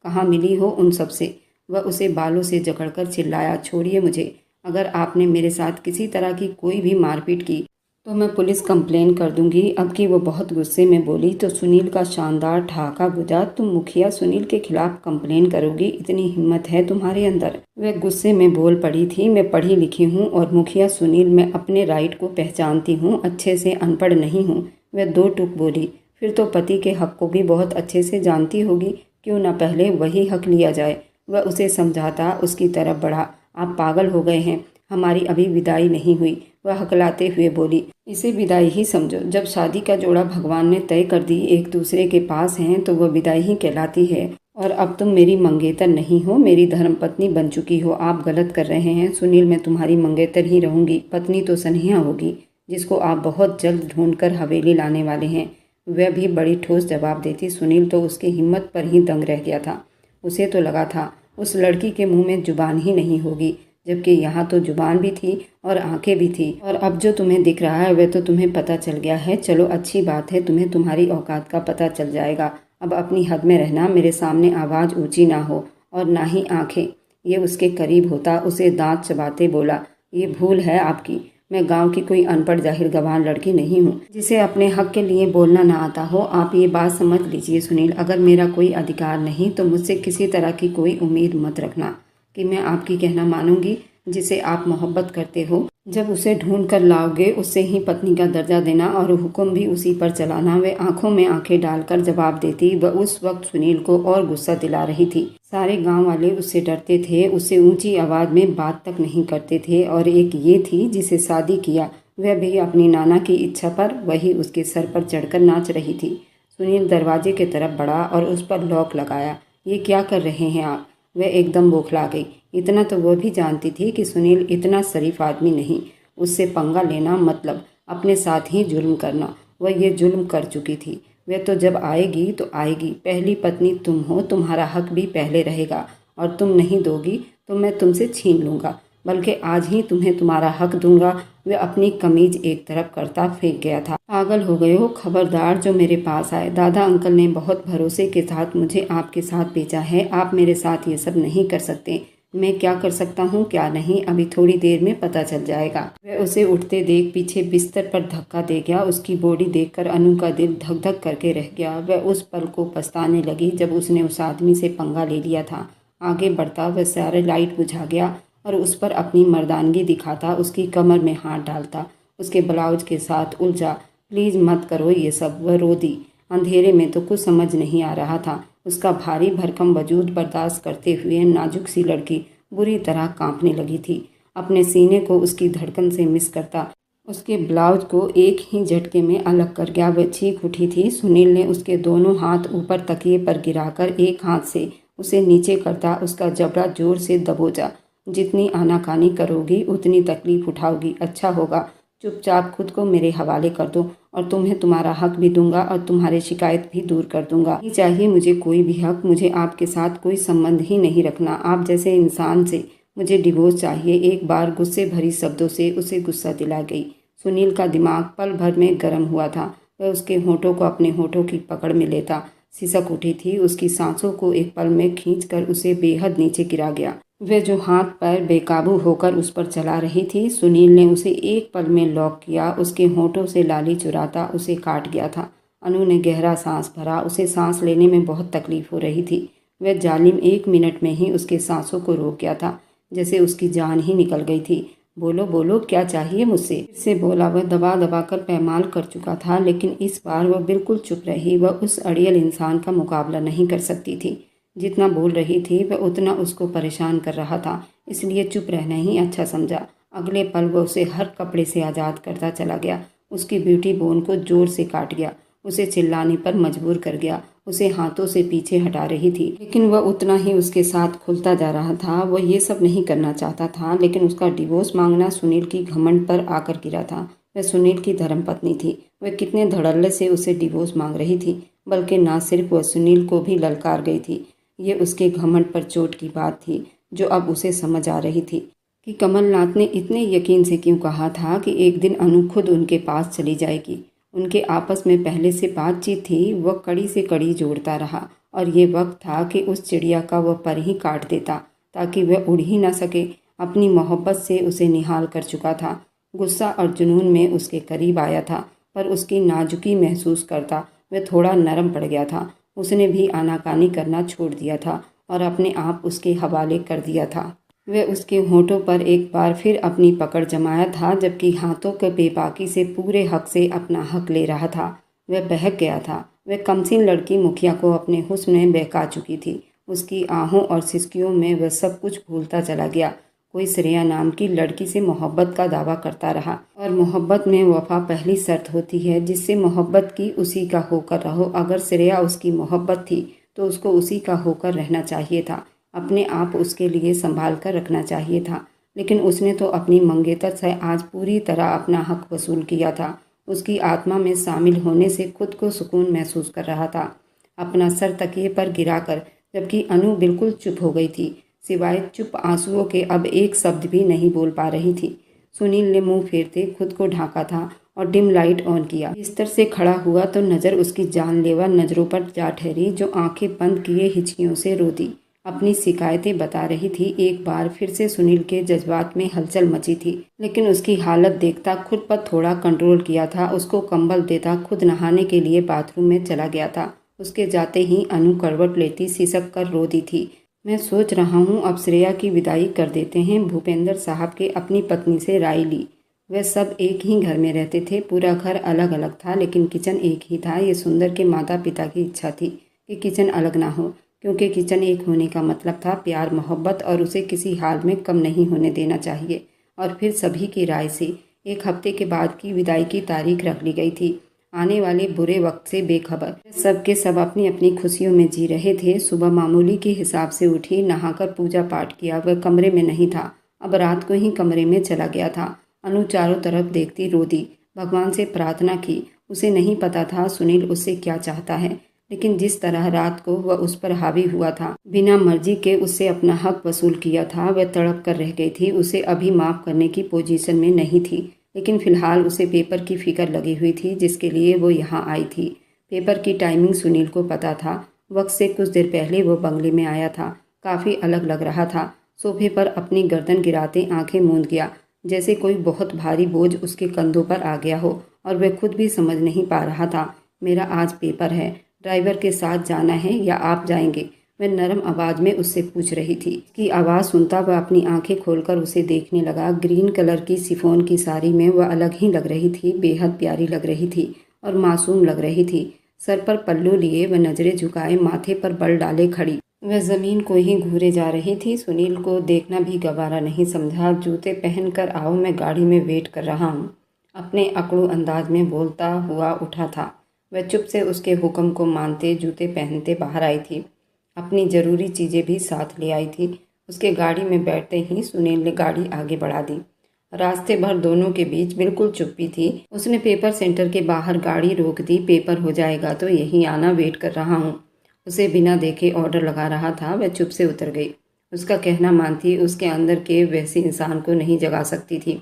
कहाँ मिली हो उन सब से? वह उसे बालों से जकड़कर चिल्लाया, छोड़िए मुझे। अगर आपने मेरे साथ किसी तरह की कोई भी मारपीट की तो मैं पुलिस कंप्लेन कर दूंगी। अब की वो बहुत गुस्से में बोली तो सुनील का शानदार ठहाका गुजा, तुम मुखिया सुनील के खिलाफ कंप्लेन करोगी? इतनी हिम्मत है तुम्हारे अंदर? वह गुस्से में बोल पड़ी थी, मैं पढ़ी लिखी हूँ और मुखिया सुनील, मैं अपने राइट को पहचानती हूँ, अच्छे से अनपढ़ नहीं हूँ। वह दो टूक बोली, फिर तो पति के हक को भी बहुत अच्छे से जानती होगी, क्यों ना पहले वही हक लिया जाए। वह उसे समझाता उसकी तरफ बढ़ा, आप पागल हो गए हैं, हमारी अभी विदाई नहीं हुई। वह हकलाते हुए बोली, इसे विदाई ही समझो। जब शादी का जोड़ा भगवान ने तय कर दी, एक दूसरे के पास हैं, तो वह विदाई ही कहलाती है। और अब तुम मेरी मंगेतर नहीं हो, मेरी धर्मपत्नी बन चुकी हो। आप गलत कर रहे हैं सुनील, मैं तुम्हारी मंगेतर ही रहूंगी। पत्नी तो सनिया होगी, जिसको आप बहुत जल्द ढूंढकर हवेली लाने वाले हैं। वह भी बड़ी ठोस जवाब देती। सुनील तो उसकी हिम्मत पर ही दंग रह गया था। उसे तो लगा था उस लड़की के मुंह में जुबान ही नहीं होगी, जबकि यहाँ तो जुबान भी थी और आंखें भी थी। और अब जो तुम्हें दिख रहा है वह तो तुम्हें पता चल गया है। चलो अच्छी बात है, तुम्हें तुम्हारी औकात का पता चल जाएगा। अब अपनी हद में रहना, मेरे सामने आवाज़ ऊंची ना हो और ना ही आंखें। ये उसके करीब होता उसे दांत चबाते बोला, ये भूल है आपकी। मैं गांव की कोई अनपढ़ जाहिल गंवार लड़की नहीं हूँ जिसे अपने हक के लिए बोलना ना आता हो। आप ये बात समझ लीजिए सुनील, अगर मेरा कोई अधिकार नहीं तो मुझसे किसी तरह की कोई उम्मीद मत रखना कि मैं आपकी कहना मानूंगी। जिसे आप मोहब्बत करते हो, जब उसे ढूंढ कर लाओगे उससे ही पत्नी का दर्जा देना और हुक्म भी उसी पर चलाना। वे आंखों में आंखें डालकर जवाब देती। वह उस वक्त सुनील को और गुस्सा दिला रही थी। सारे गांव वाले उससे डरते थे, उससे ऊंची आवाज़ में बात तक नहीं करते थे। और एक ये थी जिसे शादी किया, वह भी अपनी नाना की इच्छा पर, वही उसके सर पर चढ़कर नाच रही थी। सुनील दरवाजे की तरफ बढ़ा और उस पर लॉक लगाया। ये क्या कर रहे हैं आप? वह एकदम बौखला गई। इतना तो वह भी जानती थी कि सुनील इतना शरीफ आदमी नहीं। उससे पंगा लेना मतलब अपने साथ ही जुल्म करना। वह ये जुल्म कर चुकी थी। वह तो जब आएगी तो आएगी। पहली पत्नी तुम हो, तुम्हारा हक भी पहले रहेगा और तुम नहीं दोगी तो मैं तुमसे छीन लूँगा, बल्कि आज ही तुम्हें तुम्हारा हक दूंगा। वह अपनी कमीज एक तरफ करता फेंक गया था। पागल हो गए हो? खबरदार जो मेरे पास आए। दादा अंकल ने बहुत भरोसे के साथ मुझे आपके साथ भेजा है। आप मेरे साथ ये सब नहीं कर सकते। मैं क्या कर सकता हूँ क्या नहीं, अभी थोड़ी देर में पता चल जाएगा। वह उसे उठते देख पीछे बिस्तर पर धक्का दे गया। उसकी बॉडी देखकर अनु का दिल धक धक करके रह गया। वह उस पल को पछताने लगी जब उसने उस आदमी से पंगा ले लिया था। आगे बढ़ता वह सारे लाइट बुझा गया और उस पर अपनी मर्दानगी दिखाता, उसकी कमर में हाथ डालता, उसके ब्लाउज के साथ उलझा। प्लीज़ मत करो ये सब। वह रो दी। अंधेरे में तो कुछ समझ नहीं आ रहा था। उसका भारी भरकम वजूद बर्दाश्त करते हुए नाजुक सी लड़की बुरी तरह कांपने लगी थी। अपने सीने को उसकी धड़कन से मिस करता उसके ब्लाउज को एक ही झटके में अलग कर गया। वह चीख उठी थी। सुनील ने उसके दोनों हाथ ऊपर तकिए पर गिराकर एक हाथ से उसे नीचे करता उसका जबड़ा जोर से दबोचा। जितनी आनाकानी करोगी उतनी तकलीफ उठाओगी। अच्छा होगा चुपचाप खुद को मेरे हवाले कर दो और तुम्हें तुम्हारा हक भी दूंगा और तुम्हारी शिकायत भी दूर कर दूंगा। नहीं चाहिए मुझे कोई भी हक। मुझे आपके साथ कोई संबंध ही नहीं रखना। आप जैसे इंसान से मुझे डिवोर्स चाहिए। एक बार गुस्से भरी शब्दों से उसे गुस्सा दिला गई। सुनील का दिमाग पल भर में गर्म हुआ था। वह उसके होठों को अपने होठों की पकड़ में लेता सिसक उठी थी। उसकी सांसों को एक पल में खींचकर उसे बेहद नीचे गिरा गया। वह जो हाथ पैर बेकाबू होकर उस पर चला रही थी, सुनील ने उसे एक पल में लॉक किया। उसके होठों से लाली चुराता उसे काट गया था। अनु ने गहरा सांस भरा। उसे सांस लेने में बहुत तकलीफ हो रही थी। वह जालिम 1 मिनट में ही उसके सांसों को रोक गया था, जैसे उसकी जान ही निकल गई थी। बोलो बोलो, क्या चाहिए मुझसे? फिर से बोला। वह दबा दबा कर पैमाल कर चुका था, लेकिन इस बार वह बिल्कुल चुप रही। वह उस अड़ियल इंसान का मुकाबला नहीं कर सकती थी। जितना बोल रही थी वह उतना उसको परेशान कर रहा था, इसलिए चुप रहना ही अच्छा समझा। अगले पल वह उसे हर कपड़े से आज़ाद करता चला गया। उसकी ब्यूटी बोन को जोर से काट गया। उसे चिल्लाने पर मजबूर कर गया। उसे हाथों से पीछे हटा रही थी, लेकिन वह उतना ही उसके साथ खुलता जा रहा था। वह ये सब नहीं करना चाहता था, लेकिन उसका डिवोर्स मांगना सुनील की घमंड पर आकर गिरा था। वह सुनील की धर्मपत्नी थी। वह कितने धड़ल्ले से उसे डिवोर्स मांग रही थी, बल्कि ना सिर्फ वह सुनील को भी ललकार गई थी। ये उसके घमंड पर चोट की बात थी, जो अब उसे समझ आ रही थी कि कमलनाथ ने इतने यकीन से क्यों कहा था कि एक दिन अनु खुद उनके पास चली जाएगी। उनके आपस में पहले से बातचीत थी। वह कड़ी से कड़ी जोड़ता रहा और ये वक्त था कि उस चिड़िया का वह पर ही काट देता, ताकि वह उड़ ही ना सके। अपनी मोहब्बत से उसे निहाल कर चुका था। गुस्सा और जुनून में उसके करीब आया था, पर उसकी नाजुकी महसूस करता वह थोड़ा नरम पड़ गया था। उसने भी आनाकानी करना छोड़ दिया था और अपने आप उसके हवाले कर दिया था। वह उसके होठों पर एक बार फिर अपनी पकड़ जमाया था, जबकि हाथों के बेबाकी से पूरे हक से अपना हक ले रहा था। वह बहक गया था। वह कमसीन लड़की मुखिया को अपने हुस्न में बहका चुकी थी। उसकी आहों और सिसकियों में वह सब कुछ भूलता चला गया। कोई श्रेया नाम की लड़की से मोहब्बत का दावा करता रहा, और मोहब्बत में वफा पहली शर्त होती है। जिससे मोहब्बत की उसी का होकर रहो। अगर श्रेया उसकी मोहब्बत थी तो उसको उसी का होकर रहना चाहिए था। अपने आप उसके लिए संभाल कर रखना चाहिए था, लेकिन उसने तो अपनी मंगेतर से आज पूरी तरह अपना हक वसूल किया था। उसकी आत्मा में शामिल होने से खुद को सुकून महसूस कर रहा था, अपना सर तकिए पर गिराकर, जबकि अनु बिल्कुल चुप हो गई थी। सिवाय चुप आंसुओं के अब एक शब्द भी नहीं बोल पा रही थी। सुनील ने मुंह फेरते खुद को ढांका था और डिम लाइट ऑन किया। बिस्तर से खड़ा हुआ तो नज़र उसकी जानलेवा नज़रों पर जा ठहरी, जो आंखें बंद किए हिचकियों से रोती अपनी शिकायतें बता रही थी। एक बार फिर से सुनील के जज्बात में हलचल मची थी, लेकिन उसकी हालत देखता खुद पर थोड़ा कंट्रोल किया था। उसको कंबल देता खुद नहाने के लिए बाथरूम में चला गया था। उसके जाते ही अनु करवट लेती सिसक कर रो दी थी। मैं सोच रहा हूँ अब श्रेया की विदाई कर देते हैं। भूपेंद्र साहब के अपनी पत्नी से राय ली। वे सब एक ही घर में रहते थे। पूरा घर अलग अलग था, लेकिन किचन एक ही था। ये सुंदर के माता पिता की इच्छा थी कि किचन अलग ना हो, क्योंकि किचन एक होने का मतलब था प्यार, मोहब्बत, और उसे किसी हाल में कम नहीं होने देना चाहिए। और फिर सभी की राय से 1 हफ्ते के बाद की विदाई की तारीख रख ली गई थी, आने वाले बुरे वक्त से बेखबर। सब के सब अपनी अपनी खुशियों में जी रहे थे। सुबह मामूली के हिसाब से उठी, नहाकर पूजा पाठ किया। वह कमरे में नहीं था, अब रात को ही कमरे में चला गया था। अनु चारों तरफ देखती रो दी, भगवान से प्रार्थना की। उसे नहीं पता था सुनील उससे क्या चाहता है, लेकिन जिस तरह रात को वह उस पर हावी हुआ था, बिना मर्जी के उससे अपना हक वसूल किया था, वह तड़प कर रह गई थी। उसे अभी माफ़ करने की पोजीशन में नहीं थी, लेकिन फिलहाल उसे पेपर की फिक्र लगी हुई थी जिसके लिए वो यहाँ आई थी। पेपर की टाइमिंग सुनील को पता था। वक्त से कुछ देर पहले वो बंगले में आया था। काफ़ी अलग लग रहा था। सोफे पर अपनी गर्दन गिराते आंखें मूंद गया, जैसे कोई बहुत भारी बोझ उसके कंधों पर आ गया हो, और वह खुद भी समझ नहीं पा रहा था। मेरा आज पेपर है, ड्राइवर के साथ जाना है या आप जाएंगे? वह नरम आवाज़ में उससे पूछ रही थी। उसकी आवाज़ सुनता वह अपनी आंखें खोलकर उसे देखने लगा। ग्रीन कलर की शिफॉन की साड़ी में वह अलग ही लग रही थी, बेहद प्यारी लग रही थी और मासूम लग रही थी। सर पर पल्लू लिए वह नज़रें झुकाए माथे पर बल डाले खड़ी, वह ज़मीन को ही घूरे जा रही थी। सुनील को देखना भी गवारा नहीं समझा। जूते पहन कर आओ, मैं गाड़ी में वेट कर रहा हूँ, अपने अकड़ू अंदाज में बोलता हुआ उठा था। वह चुप से उसके हुक्म को मानते जूते पहनते बाहर आई थी। अपनी ज़रूरी चीज़ें भी साथ ले आई थी। उसके गाड़ी में बैठते ही सुनील ने गाड़ी आगे बढ़ा दी। रास्ते भर दोनों के बीच बिल्कुल चुप्पी थी। उसने पेपर सेंटर के बाहर गाड़ी रोक दी। पेपर हो जाएगा तो यहीं आना, वेट कर रहा हूँ। उसे बिना देखे ऑर्डर लगा रहा था। वह चुप से उतर गई। उसका कहना मानती उसके अंदर के वैसे इंसान को नहीं जगा सकती थी,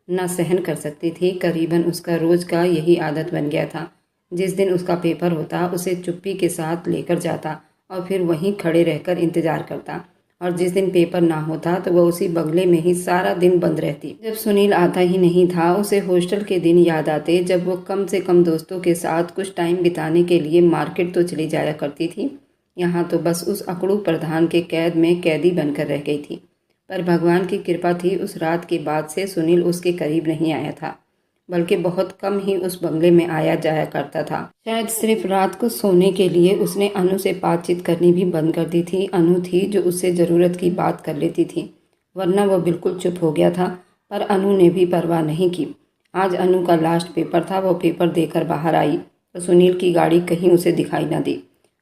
ना सहन कर सकती थी। करीबन उसका रोज़ का यही आदत बन गया था। जिस दिन उसका पेपर होता उसे चुप्पी के साथ लेकर जाता और फिर वहीं खड़े रहकर इंतज़ार करता, और जिस दिन पेपर ना होता तो वह उसी बंगले में ही सारा दिन बंद रहती। जब सुनील आता ही नहीं था, उसे हॉस्टल के दिन याद आते, जब वो कम से कम दोस्तों के साथ कुछ टाइम बिताने के लिए मार्केट तो चली जाया करती थी। यहाँ तो बस उस अकड़ू प्रधान के कैद में कैदी बनकर रह गई थी। पर भगवान की कृपा थी, उस रात के बाद से सुनील उसके करीब नहीं आया था, बल्कि बहुत कम ही उस बंगले में आया जाया करता था। शायद सिर्फ रात को सोने के लिए उसने अनु से बातचीत करनी भी बंद कर दी थी। अनु थी जो उससे ज़रूरत की बात कर लेती थी, वरना वह बिल्कुल चुप हो गया था। पर अनु ने भी परवाह नहीं की। आज अनु का लास्ट पेपर था। वो पेपर देकर बाहर आई तो सुनील की गाड़ी कहीं उसे दिखाई न दी।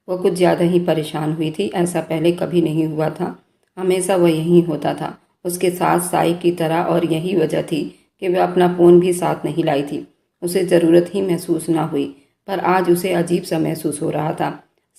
वह कुछ ज़्यादा ही परेशान हुई थी। ऐसा पहले कभी नहीं हुआ था। हमेशा वह यहीं होता था, उसके साथ साई की तरह, और यही वजह थी कि वह अपना फ़ोन भी साथ नहीं लाई थी। उसे ज़रूरत ही महसूस ना हुई, पर आज उसे अजीब सा महसूस हो रहा था।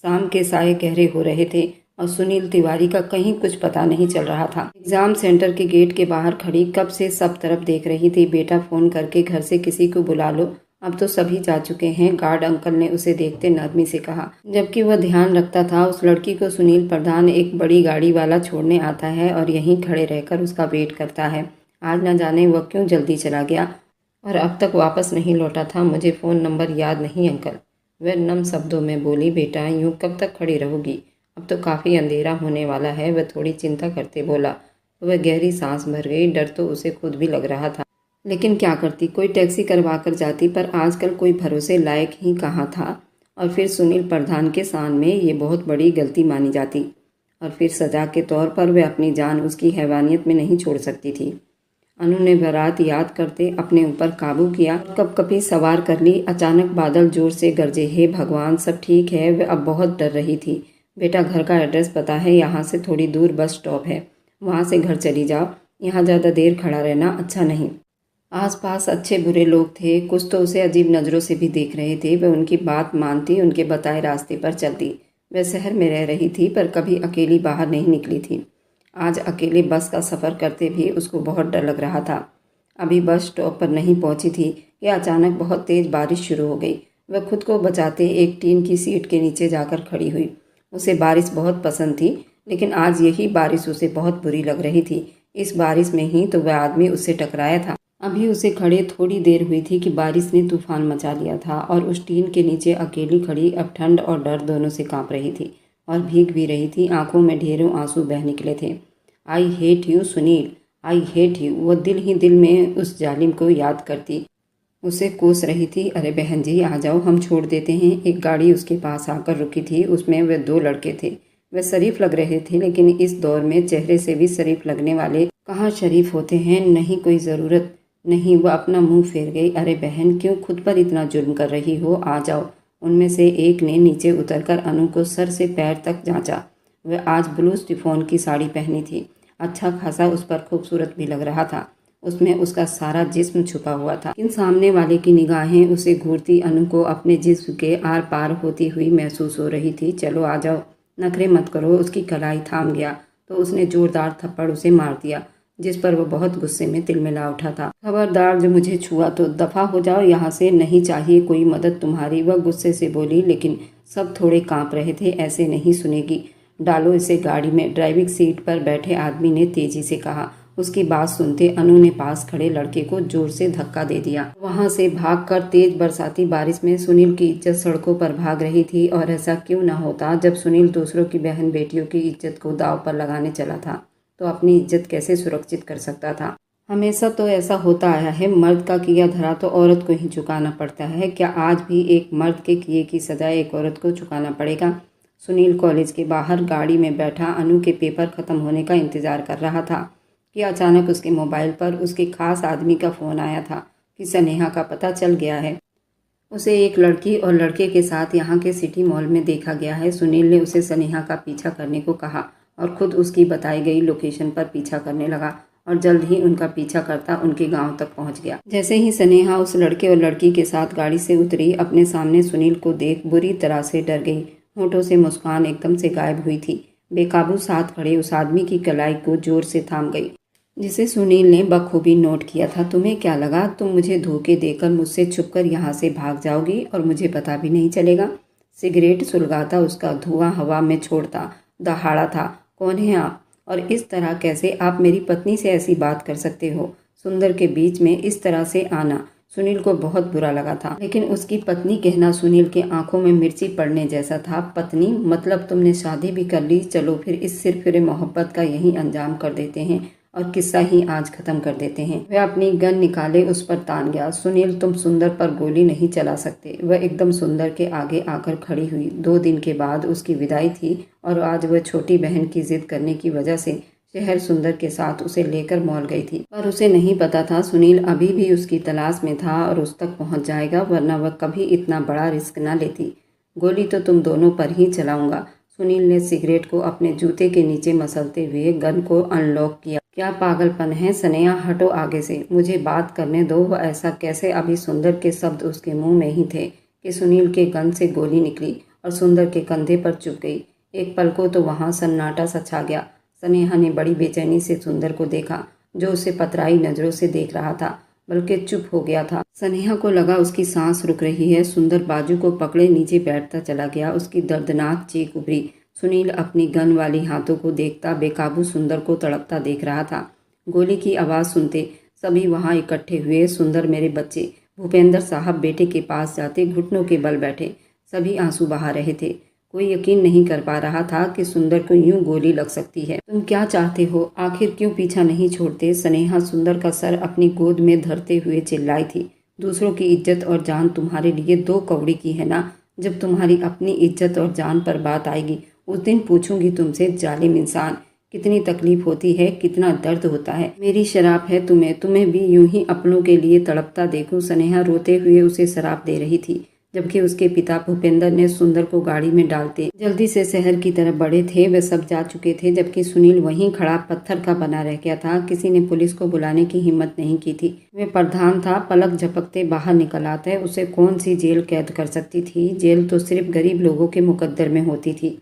शाम के साए गहरे हो रहे थे और सुनील तिवारी का कहीं कुछ पता नहीं चल रहा था। एग्ज़ाम सेंटर के गेट के बाहर खड़ी कब से सब तरफ देख रही थी। बेटा, फ़ोन करके घर से किसी को बुला लो, अब तो सभी जा चुके हैं, गार्ड अंकल ने उसे देखते नरमी से कहा। जबकि वह ध्यान रखता था उस लड़की को सुनील प्रधान एक बड़ी गाड़ी वाला छोड़ने आता है और यहीं खड़े रहकर उसका वेट करता है। आज न जाने वह क्यों जल्दी चला गया और अब तक वापस नहीं लौटा था। मुझे फ़ोन नंबर याद नहीं अंकल, वह नम शब्दों में बोली। बेटा, यूँ कब तक खड़ी रहोगी? अब तो काफ़ी अंधेरा होने वाला है, वह थोड़ी चिंता करते बोला। वह गहरी सांस भर गई। डर तो उसे खुद भी लग रहा था, लेकिन क्या करती, कोई टैक्सी करवा कर जाती, पर आजकल कोई भरोसे लायक ही कहाँ था। और फिर सुनील प्रधान के सामने ये बहुत बड़ी गलती मानी जाती, और फिर सज़ा के तौर पर वह अपनी जान उसकी हैवानियत में नहीं छोड़ सकती थी। अनु ने बारात याद करते अपने ऊपर काबू किया, कपकपी सवार कर ली। अचानक बादल जोर से गरजे। हे भगवान, सब ठीक है? वह अब बहुत डर रही थी। बेटा, घर का एड्रेस पता है? यहाँ से थोड़ी दूर बस स्टॉप है, वहाँ से घर चली जाओ, यहाँ ज़्यादा देर खड़ा रहना अच्छा नहीं। आसपास अच्छे बुरे लोग थे, कुछ तो उसे अजीब नज़रों से भी देख रहे थे। वह उनकी बात मानती, उनके बताए रास्ते पर चलती। वह शहर में रह रही थी पर कभी अकेली बाहर नहीं निकली थी। आज अकेले बस का सफ़र करते भी उसको बहुत डर लग रहा था। अभी बस स्टॉप पर नहीं पहुंची थी कि अचानक बहुत तेज़ बारिश शुरू हो गई। वह खुद को बचाते एक टीन की सीट के नीचे जाकर खड़ी हुई। उसे बारिश बहुत पसंद थी, लेकिन आज यही बारिश उसे बहुत बुरी लग रही थी। इस बारिश में ही तो वह आदमी उससे टकराया था। अभी उसे खड़े थोड़ी देर हुई थी कि बारिश ने तूफान मचा लिया था और उस टीन के नीचे अकेली खड़ी अब ठंड और डर दोनों से कांप रही थी और भीग भी रही थी। आंखों में ढेरों आंसू बह निकले थे। I hate you Sunil, I hate you. वह दिल ही दिल में उस जालिम को याद करती उसे कोस रही थी। अरे बहन जी आ जाओ, हम छोड़ देते हैं। एक गाड़ी उसके पास आकर रुकी थी। उसमें वे दो लड़के थे। वे शरीफ लग रहे थे, लेकिन इस दौर में चेहरे से भी शरीफ लगने वाले कहाँ शरीफ होते हैं। नहीं कोई ज़रूरत नहीं। वह अपना मुंह फेर गई। अरे बहन क्यों खुद पर इतना जुर्म कर रही हो, आ जाओ। उनमें से एक ने नीचे उतरकर अनु को सर से पैर तक जांचा। वह आज ब्लू शिफॉन की साड़ी पहनी थी। अच्छा खासा उस पर खूबसूरत भी लग रहा था। उसमें उसका सारा जिस्म छुपा हुआ था, लेकिन सामने वाले की निगाहें उसे घूरती अनु को अपने जिस्म के आर पार होती हुई महसूस हो रही थी। चलो आ जाओ, नखरे मत करो। उसकी कलाई थाम गया तो उसने जोरदार थप्पड़ उसे मार दिया, जिस पर वो बहुत गुस्से में तिलमिला उठा था। खबरदार जो मुझे छुआ तो दफा हो जाओ यहाँ से, नहीं चाहिए कोई मदद तुम्हारी। वह गुस्से से बोली, लेकिन सब थोड़े कांप रहे थे। ऐसे नहीं सुनेगी, डालो इसे गाड़ी में। ड्राइविंग सीट पर बैठे आदमी ने तेजी से कहा। उसकी बात सुनते अनु ने पास खड़े लड़के को जोर से धक्का दे दिया। वहां से भागकर तेज बरसाती बारिश में सुनील की इज्जत सड़कों पर भाग रही थी। और ऐसा क्यों न होता, जब सुनील दूसरों की बहन बेटियों की इज्जत को दांव पर लगाने चला था तो अपनी इज्जत कैसे सुरक्षित कर सकता था। हमेशा तो ऐसा होता आया है, मर्द का किया धरा तो औरत को ही चुकाना पड़ता है। क्या आज भी एक मर्द के किए की सजा एक औरत को चुकाना पड़ेगा। सुनील कॉलेज के बाहर गाड़ी में बैठा अनु के पेपर खत्म होने का इंतजार कर रहा था कि अचानक उसके मोबाइल पर उसके खास आदमी का फ़ोन आया था कि स्नेहा का पता चल गया है। उसे एक लड़की और लड़के के साथ यहाँ के सिटी मॉल में देखा गया है। सुनील ने उसे स्नेहा का पीछा करने को कहा और खुद उसकी बताई गई लोकेशन पर पीछा करने लगा और जल्द ही उनका पीछा करता उनके गांव तक पहुंच गया। जैसे ही स्नेहा उस लड़के और लड़की के साथ गाड़ी से उतरी, अपने सामने सुनील को देख बुरी तरह से डर गई। होठों से मुस्कान एकदम से गायब हुई थी। बेकाबू साथ खड़े उस आदमी की कलाई को जोर से थाम गई, जिसे सुनील ने बखूबी नोट किया था। तुम्हें क्या लगा तुम मुझे धोखे देकर मुझसे छुपकर यहाँ से भाग जाओगी और मुझे पता भी नहीं चलेगा। सिगरेट सुलगाता उसका धुआं हवा में छोड़ता दहाड़ा था। कौन है आप, और इस तरह कैसे आप मेरी पत्नी से ऐसी बात कर सकते हो। सुंदर के बीच में इस तरह से आना सुनील को बहुत बुरा लगा था, लेकिन उसकी पत्नी कहना सुनील के आंखों में मिर्ची पड़ने जैसा था। पत्नी मतलब तुमने शादी भी कर ली। चलो फिर इस सिरफिरे मोहब्बत का यही अंजाम कर देते हैं और किस्सा ही आज खत्म कर देते हैं। वह अपनी गन निकाले उस पर तान गया। सुनील तुम सुंदर पर गोली नहीं चला सकते। वह एकदम सुंदर के आगे आकर खड़ी हुई। 2 दिन के बाद उसकी विदाई थी और आज वह छोटी बहन की जिद करने की वजह से शहर सुंदर के साथ उसे लेकर मॉल गई थी। पर उसे नहीं पता था सुनील अभी भी उसकी तलाश में था और उस तक पहुंच जाएगा, वरना वह कभी इतना बड़ा रिस्क न लेती। गोली तो तुम दोनों पर ही चलाऊंगा। सुनील ने सिगरेट को अपने जूते के नीचे मसलते हुए गन को अनलॉक किया। क्या पागलपन है स्नेहा, हटो आगे से, मुझे बात करने दो। वह ऐसा कैसे। अभी सुंदर के शब्द उसके मुंह में ही थे कि सुनील के गन से गोली निकली और सुंदर के कंधे पर चुभ गई। एक पल को तो वहां सन्नाटा सा छा गया। स्नेहा ने बड़ी बेचैनी से सुंदर को देखा, जो उसे पतराई नजरों से देख रहा था, बल्कि चुप हो गया था। स्नेहा को लगा उसकी सांस रुक रही है। सुंदर बाजू को पकड़े नीचे बैठता चला गया। उसकी दर्दनाक चीख उभरी। सुनील अपनी गन वाली हाथों को देखता बेकाबू सुंदर को तड़पता देख रहा था। गोली की आवाज़ सुनते सभी वहां इकट्ठे हुए। सुंदर मेरे बच्चे, भूपेंद्र साहब बेटे के पास जाते घुटनों के बल बैठे। सभी आंसू बहा रहे थे। कोई यकीन नहीं कर पा रहा था कि सुंदर को यूं गोली लग सकती है। तुम क्या चाहते हो, आखिर क्यों पीछा नहीं छोड़ते। स्नेहा सुंदर का सर अपनी गोद में धरते हुए चिल्लाई थी। दूसरों की इज्जत और जान तुम्हारे लिए 2 कौड़ी की है ना। जब तुम्हारी अपनी इज्जत और जान पर बात आएगी उस दिन पूछूंगी तुमसे, जालिम इंसान, कितनी तकलीफ होती है, कितना दर्द होता है। मेरी शराब है तुम्हें भी यूं ही अपनों के लिए तड़पता देखूं। स्नेहा रोते हुए उसे शराब दे रही थी। जबकि उसके पिता भूपेंद्र ने सुंदर को गाड़ी में डालते जल्दी से शहर की तरफ बढ़े थे। वे सब जा चुके थे, जबकि सुनील वहीं खड़ा पत्थर का बना रह गया था। किसी ने पुलिस को बुलाने की हिम्मत नहीं की थी। वे प्रधान था, पलक झपकते बाहर निकल आते। उसे कौन सी जेल कैद कर सकती थी? जेल तो सिर्फ गरीब लोगों के मुकद्दर में होती थी।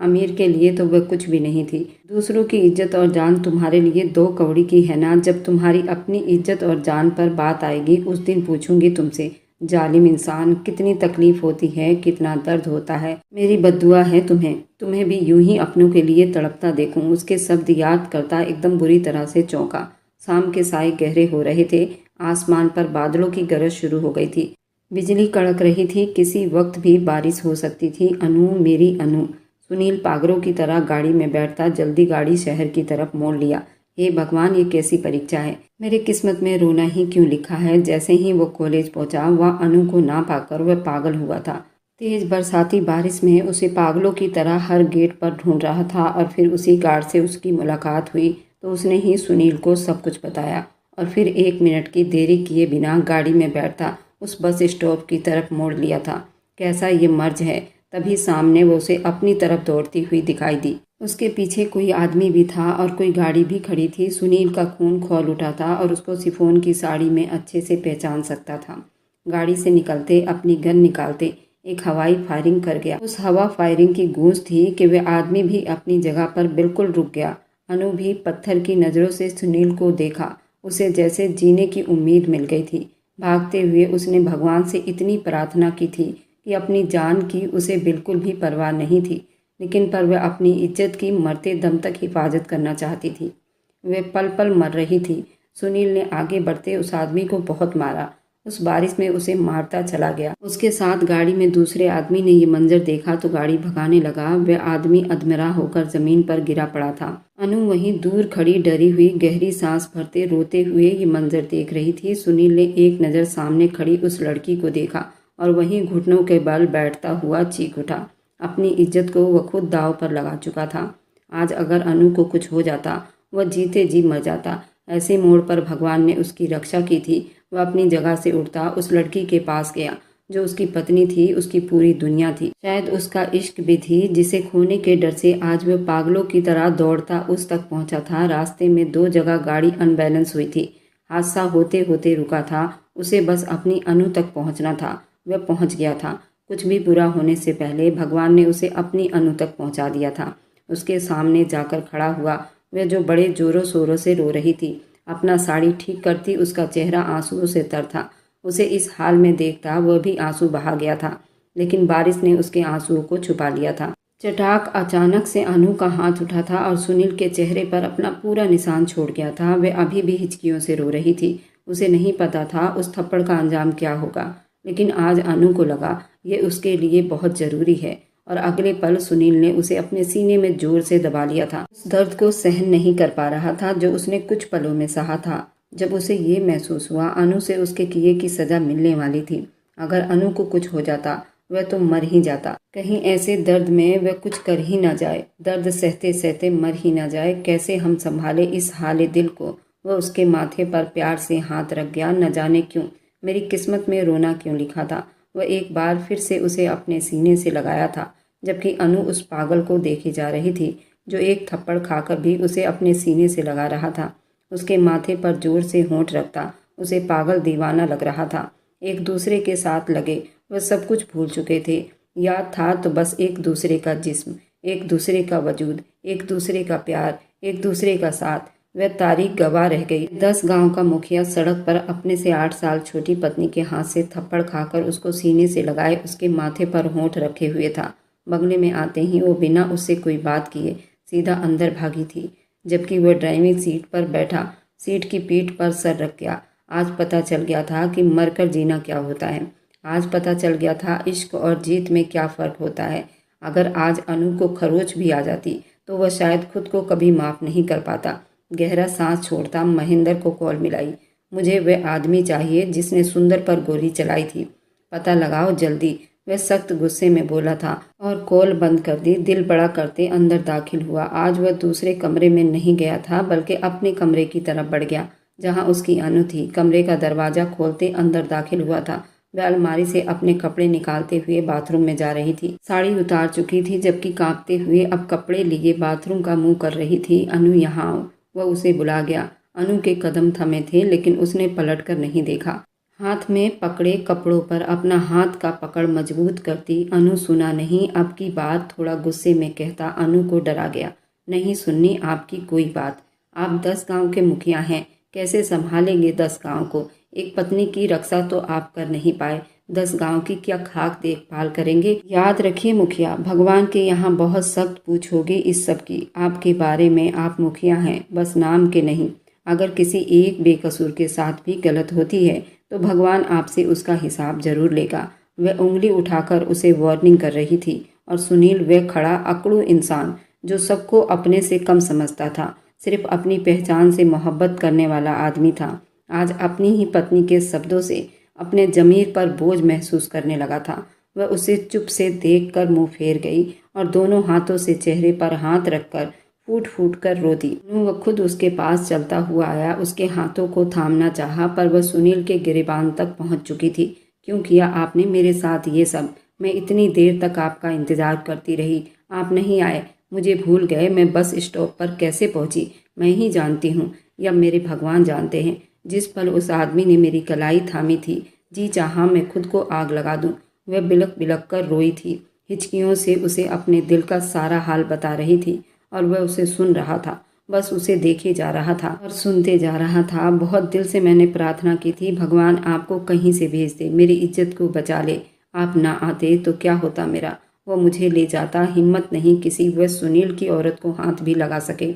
अमीर के लिए तो वह कुछ भी नहीं थी। दूसरों की इज्जत और जान तुम्हारे लिए 2 कौड़ी की है ना? जब तुम्हारी अपनी इज्जत और जान पर बात आएगी उस दिन पूछूंगी तुमसे, जालिम इंसान, कितनी तकलीफ होती है, कितना दर्द होता है। मेरी बद्दुआ है तुम्हें भी यूं ही अपनों के लिए तड़पता देखूं। उसके शब्द याद करता एकदम बुरी तरह से चौंका। शाम के साए गहरे हो रहे थे। आसमान पर बादलों की गरज शुरू हो गई थी। बिजली कड़क रही थी। किसी वक्त भी बारिश हो सकती थी। अनु, मेरी अनु। सुनील पागलों की तरह गाड़ी में बैठता जल्दी गाड़ी शहर की तरफ मोड़ लिया। हे भगवान, ये कैसी परीक्षा है? मेरे किस्मत में रोना ही क्यों लिखा है? जैसे ही वो कॉलेज पहुंचा, वह अनु को ना पाकर वह पागल हुआ था। तेज बरसाती बारिश में उसे पागलों की तरह हर गेट पर ढूंढ रहा था। और फिर उसी गार्ड से उसकी मुलाकात हुई तो उसने ही सुनील को सब कुछ बताया और फिर 1 मिनट की देरी किए बिना गाड़ी में बैठता उस बस स्टॉप की तरफ मोड़ लिया था। कैसा ये मर्ज है! तभी सामने वो उसे अपनी तरफ दौड़ती हुई दिखाई दी। उसके पीछे कोई आदमी भी था और कोई गाड़ी भी खड़ी थी। सुनील का खून खौल उठा था और उसको शिफॉन की साड़ी में अच्छे से पहचान सकता था। गाड़ी से निकलते अपनी गन निकालते एक हवाई फायरिंग कर गया। उस हवा फायरिंग की गूंज थी कि वह आदमी भी अपनी जगह पर बिल्कुल रुक गया। अनु भी पत्थर की नज़रों से सुनील को देखा। उसे जैसे जीने की उम्मीद मिल गई थी। भागते हुए उसने भगवान से इतनी प्रार्थना की थी कि अपनी जान की उसे बिल्कुल भी परवाह नहीं थी, लेकिन पर वह अपनी इज्जत की मरते दम तक हिफाजत करना चाहती थी। वह पल पल मर रही थी। सुनील ने आगे बढ़ते उस आदमी को बहुत मारा। उस बारिश में उसे मारता चला गया। उसके साथ गाड़ी में दूसरे आदमी ने ये मंजर देखा तो गाड़ी भगाने लगा। वह आदमी अधमरा होकर जमीन पर गिरा पड़ा था। अनु वहीं दूर खड़ी डरी हुई गहरी सांस भरते रोते हुए ये मंजर देख रही थी। सुनील ने एक नज़र सामने खड़ी उस लड़की को देखा और वहीं घुटनों के बल बैठता हुआ चीख उठा। अपनी इज्जत को वह खुद दांव पर लगा चुका था। आज अगर अनु को कुछ हो जाता, वह जीते जी मर जाता। ऐसे मोड़ पर भगवान ने उसकी रक्षा की थी। वह अपनी जगह से उठता उस लड़की के पास गया जो उसकी पत्नी थी, उसकी पूरी दुनिया थी, शायद उसका इश्क भी थी, जिसे खोने के डर से आज वह पागलों की तरह दौड़ता उस तक पहुंचा था। रास्ते में 2 जगह गाड़ी अनबैलेंस हुई थी। हादसा होते होते रुका था। उसे बस अपनी अनु तक पहुंचना था। वह पहुंच गया था। कुछ भी बुरा होने से पहले भगवान ने उसे अपनी अनु तक पहुंचा दिया था। उसके सामने जाकर खड़ा हुआ वह जो बड़े जोरों शोरों से रो रही थी। अपना साड़ी ठीक करती उसका चेहरा आंसुओं से तर था। उसे इस हाल में देखता वह भी आंसू बहा गया था, लेकिन बारिश ने उसके आंसुओं को छुपा लिया था। चटाक अचानक से अनु का हाथ उठा था और सुनील के चेहरे पर अपना पूरा निशान छोड़ गया था। वह अभी भी हिचकियों से रो रही थी। उसे नहीं पता था उस थप्पड़ का अंजाम क्या होगा, लेकिन आज अनु को लगा ये उसके लिए बहुत ज़रूरी है। और अगले पल सुनील ने उसे अपने सीने में जोर से दबा लिया था। उस दर्द को सहन नहीं कर पा रहा था जो उसने कुछ पलों में सहा था। जब उसे ये महसूस हुआ अनु से उसके किए की सज़ा मिलने वाली थी। अगर अनु को कुछ हो जाता वह तो मर ही जाता। कहीं ऐसे दर्द में वह कुछ कर ही ना जाए, दर्द सहते सहते मर ही ना जाए। कैसे हम संभाले इस हाले दिल को। वह उसके माथे पर प्यार से हाथ रख गया। न जाने क्यों मेरी किस्मत में रोना क्यों लिखा था। वह एक बार फिर से उसे अपने सीने से लगाया था, जबकि अनु उस पागल को देखी जा रही थी जो एक थप्पड़ खाकर भी उसे अपने सीने से लगा रहा था। उसके माथे पर जोर से होंठ रखता उसे पागल दीवाना लग रहा था। एक दूसरे के साथ लगे वह सब कुछ भूल चुके थे। याद था तो बस एक दूसरे का जिस्म, एक दूसरे का वजूद, एक दूसरे का प्यार, एक दूसरे का साथ। वह तारीख गवाह रह गई। 10 गांव का मुखिया सड़क पर अपने से 8 साल छोटी पत्नी के हाथ से थप्पड़ खाकर उसको सीने से लगाए उसके माथे पर होंठ रखे हुए था। बंगले में आते ही वो बिना उससे कोई बात किए सीधा अंदर भागी थी, जबकि वह ड्राइविंग सीट पर बैठा सीट की पीठ पर सर रख गया। आज पता चल गया था कि मरकर जीना क्या होता है। आज पता चल गया था इश्क और जीत में क्या फ़र्क होता है। अगर आज अनु को खरोच भी आ जाती तो वह शायद खुद को कभी माफ़ नहीं कर पाता। गहरा सांस छोड़ता महेंद्र को कॉल मिलाई। मुझे वह आदमी चाहिए जिसने सुंदर पर गोली चलाई थी, पता लगाओ जल्दी। वह सख्त गुस्से में बोला था और कॉल बंद कर दी। दिल बड़ा करते अंदर दाखिल हुआ। आज वह दूसरे कमरे में नहीं गया था बल्कि अपने कमरे की तरफ बढ़ गया जहां उसकी अनु थी। कमरे का दरवाज़ा खोलते अंदर दाखिल हुआ था। वह अलमारी से अपने कपड़े निकालते हुए बाथरूम में जा रही थी। साड़ी उतार चुकी थी, जबकि कांपते हुए अब कपड़े लिए बाथरूम का मुंह कर रही थी, अनु यहाँ आओ। वह उसे बुला गया। अनु के कदम थमे थे, लेकिन उसने पलटकर नहीं देखा। हाथ में पकड़े कपड़ों पर अपना हाथ का पकड़ मजबूत करती, अनु सुना नहीं, अब की बात थोड़ा गुस्से में कहता अनु को डरा गया। नहीं सुननी आपकी कोई बात। आप 10 गांव के मुखिया हैं, कैसे संभालेंगे 10 गांव को? एक पत्नी की रक्षा तो आप कर नहीं पाए, 10 गांव की क्या खाक देखभाल करेंगे? याद रखिए मुखिया, भगवान के यहाँ बहुत सख्त पूछ होगी इस सब की। आपके बारे में आप मुखिया हैं, बस नाम के नहीं। अगर किसी एक बेकसूर के साथ भी गलत होती है तो भगवान आपसे उसका हिसाब जरूर लेगा। वह उंगली उठाकर उसे वार्निंग कर रही थी और सुनील वह खड़ा अकड़ू इंसान जो सबको अपने से कम समझता था, सिर्फ अपनी पहचान से मोहब्बत करने वाला आदमी था, आज अपनी ही पत्नी के शब्दों से अपने जमीर पर बोझ महसूस करने लगा था। वह उसे चुप से देखकर मुंह फेर गई और दोनों हाथों से चेहरे पर हाथ रखकर फूट फूट कर रो दी। वह खुद उसके पास चलता हुआ आया, उसके हाथों को थामना चाहा, पर वह सुनील के गिरेबान तक पहुंच चुकी थी। क्यों किया आपने मेरे साथ ये सब? मैं इतनी देर तक आपका इंतजार करती रही, आप नहीं आए, मुझे भूल गए। मैं बस स्टॉप पर कैसे पहुंची मैं ही जानती हूँ, या मेरे भगवान जानते हैं। जिस पल उस आदमी ने मेरी कलाई थामी थी, जी चाहा मैं खुद को आग लगा दूं। वह बिलक बिलक कर रोई थी, हिचकियों से उसे अपने दिल का सारा हाल बता रही थी और वह उसे सुन रहा था, बस उसे देखे जा रहा था और सुनते जा रहा था। बहुत दिल से मैंने प्रार्थना की थी, भगवान आपको कहीं से भेज दे, मेरी इज्जत को बचा ले। आप ना आते तो क्या होता मेरा? वह मुझे ले जाता, हिम्मत नहीं किसी वह सुनील की औरत को हाथ भी लगा सके।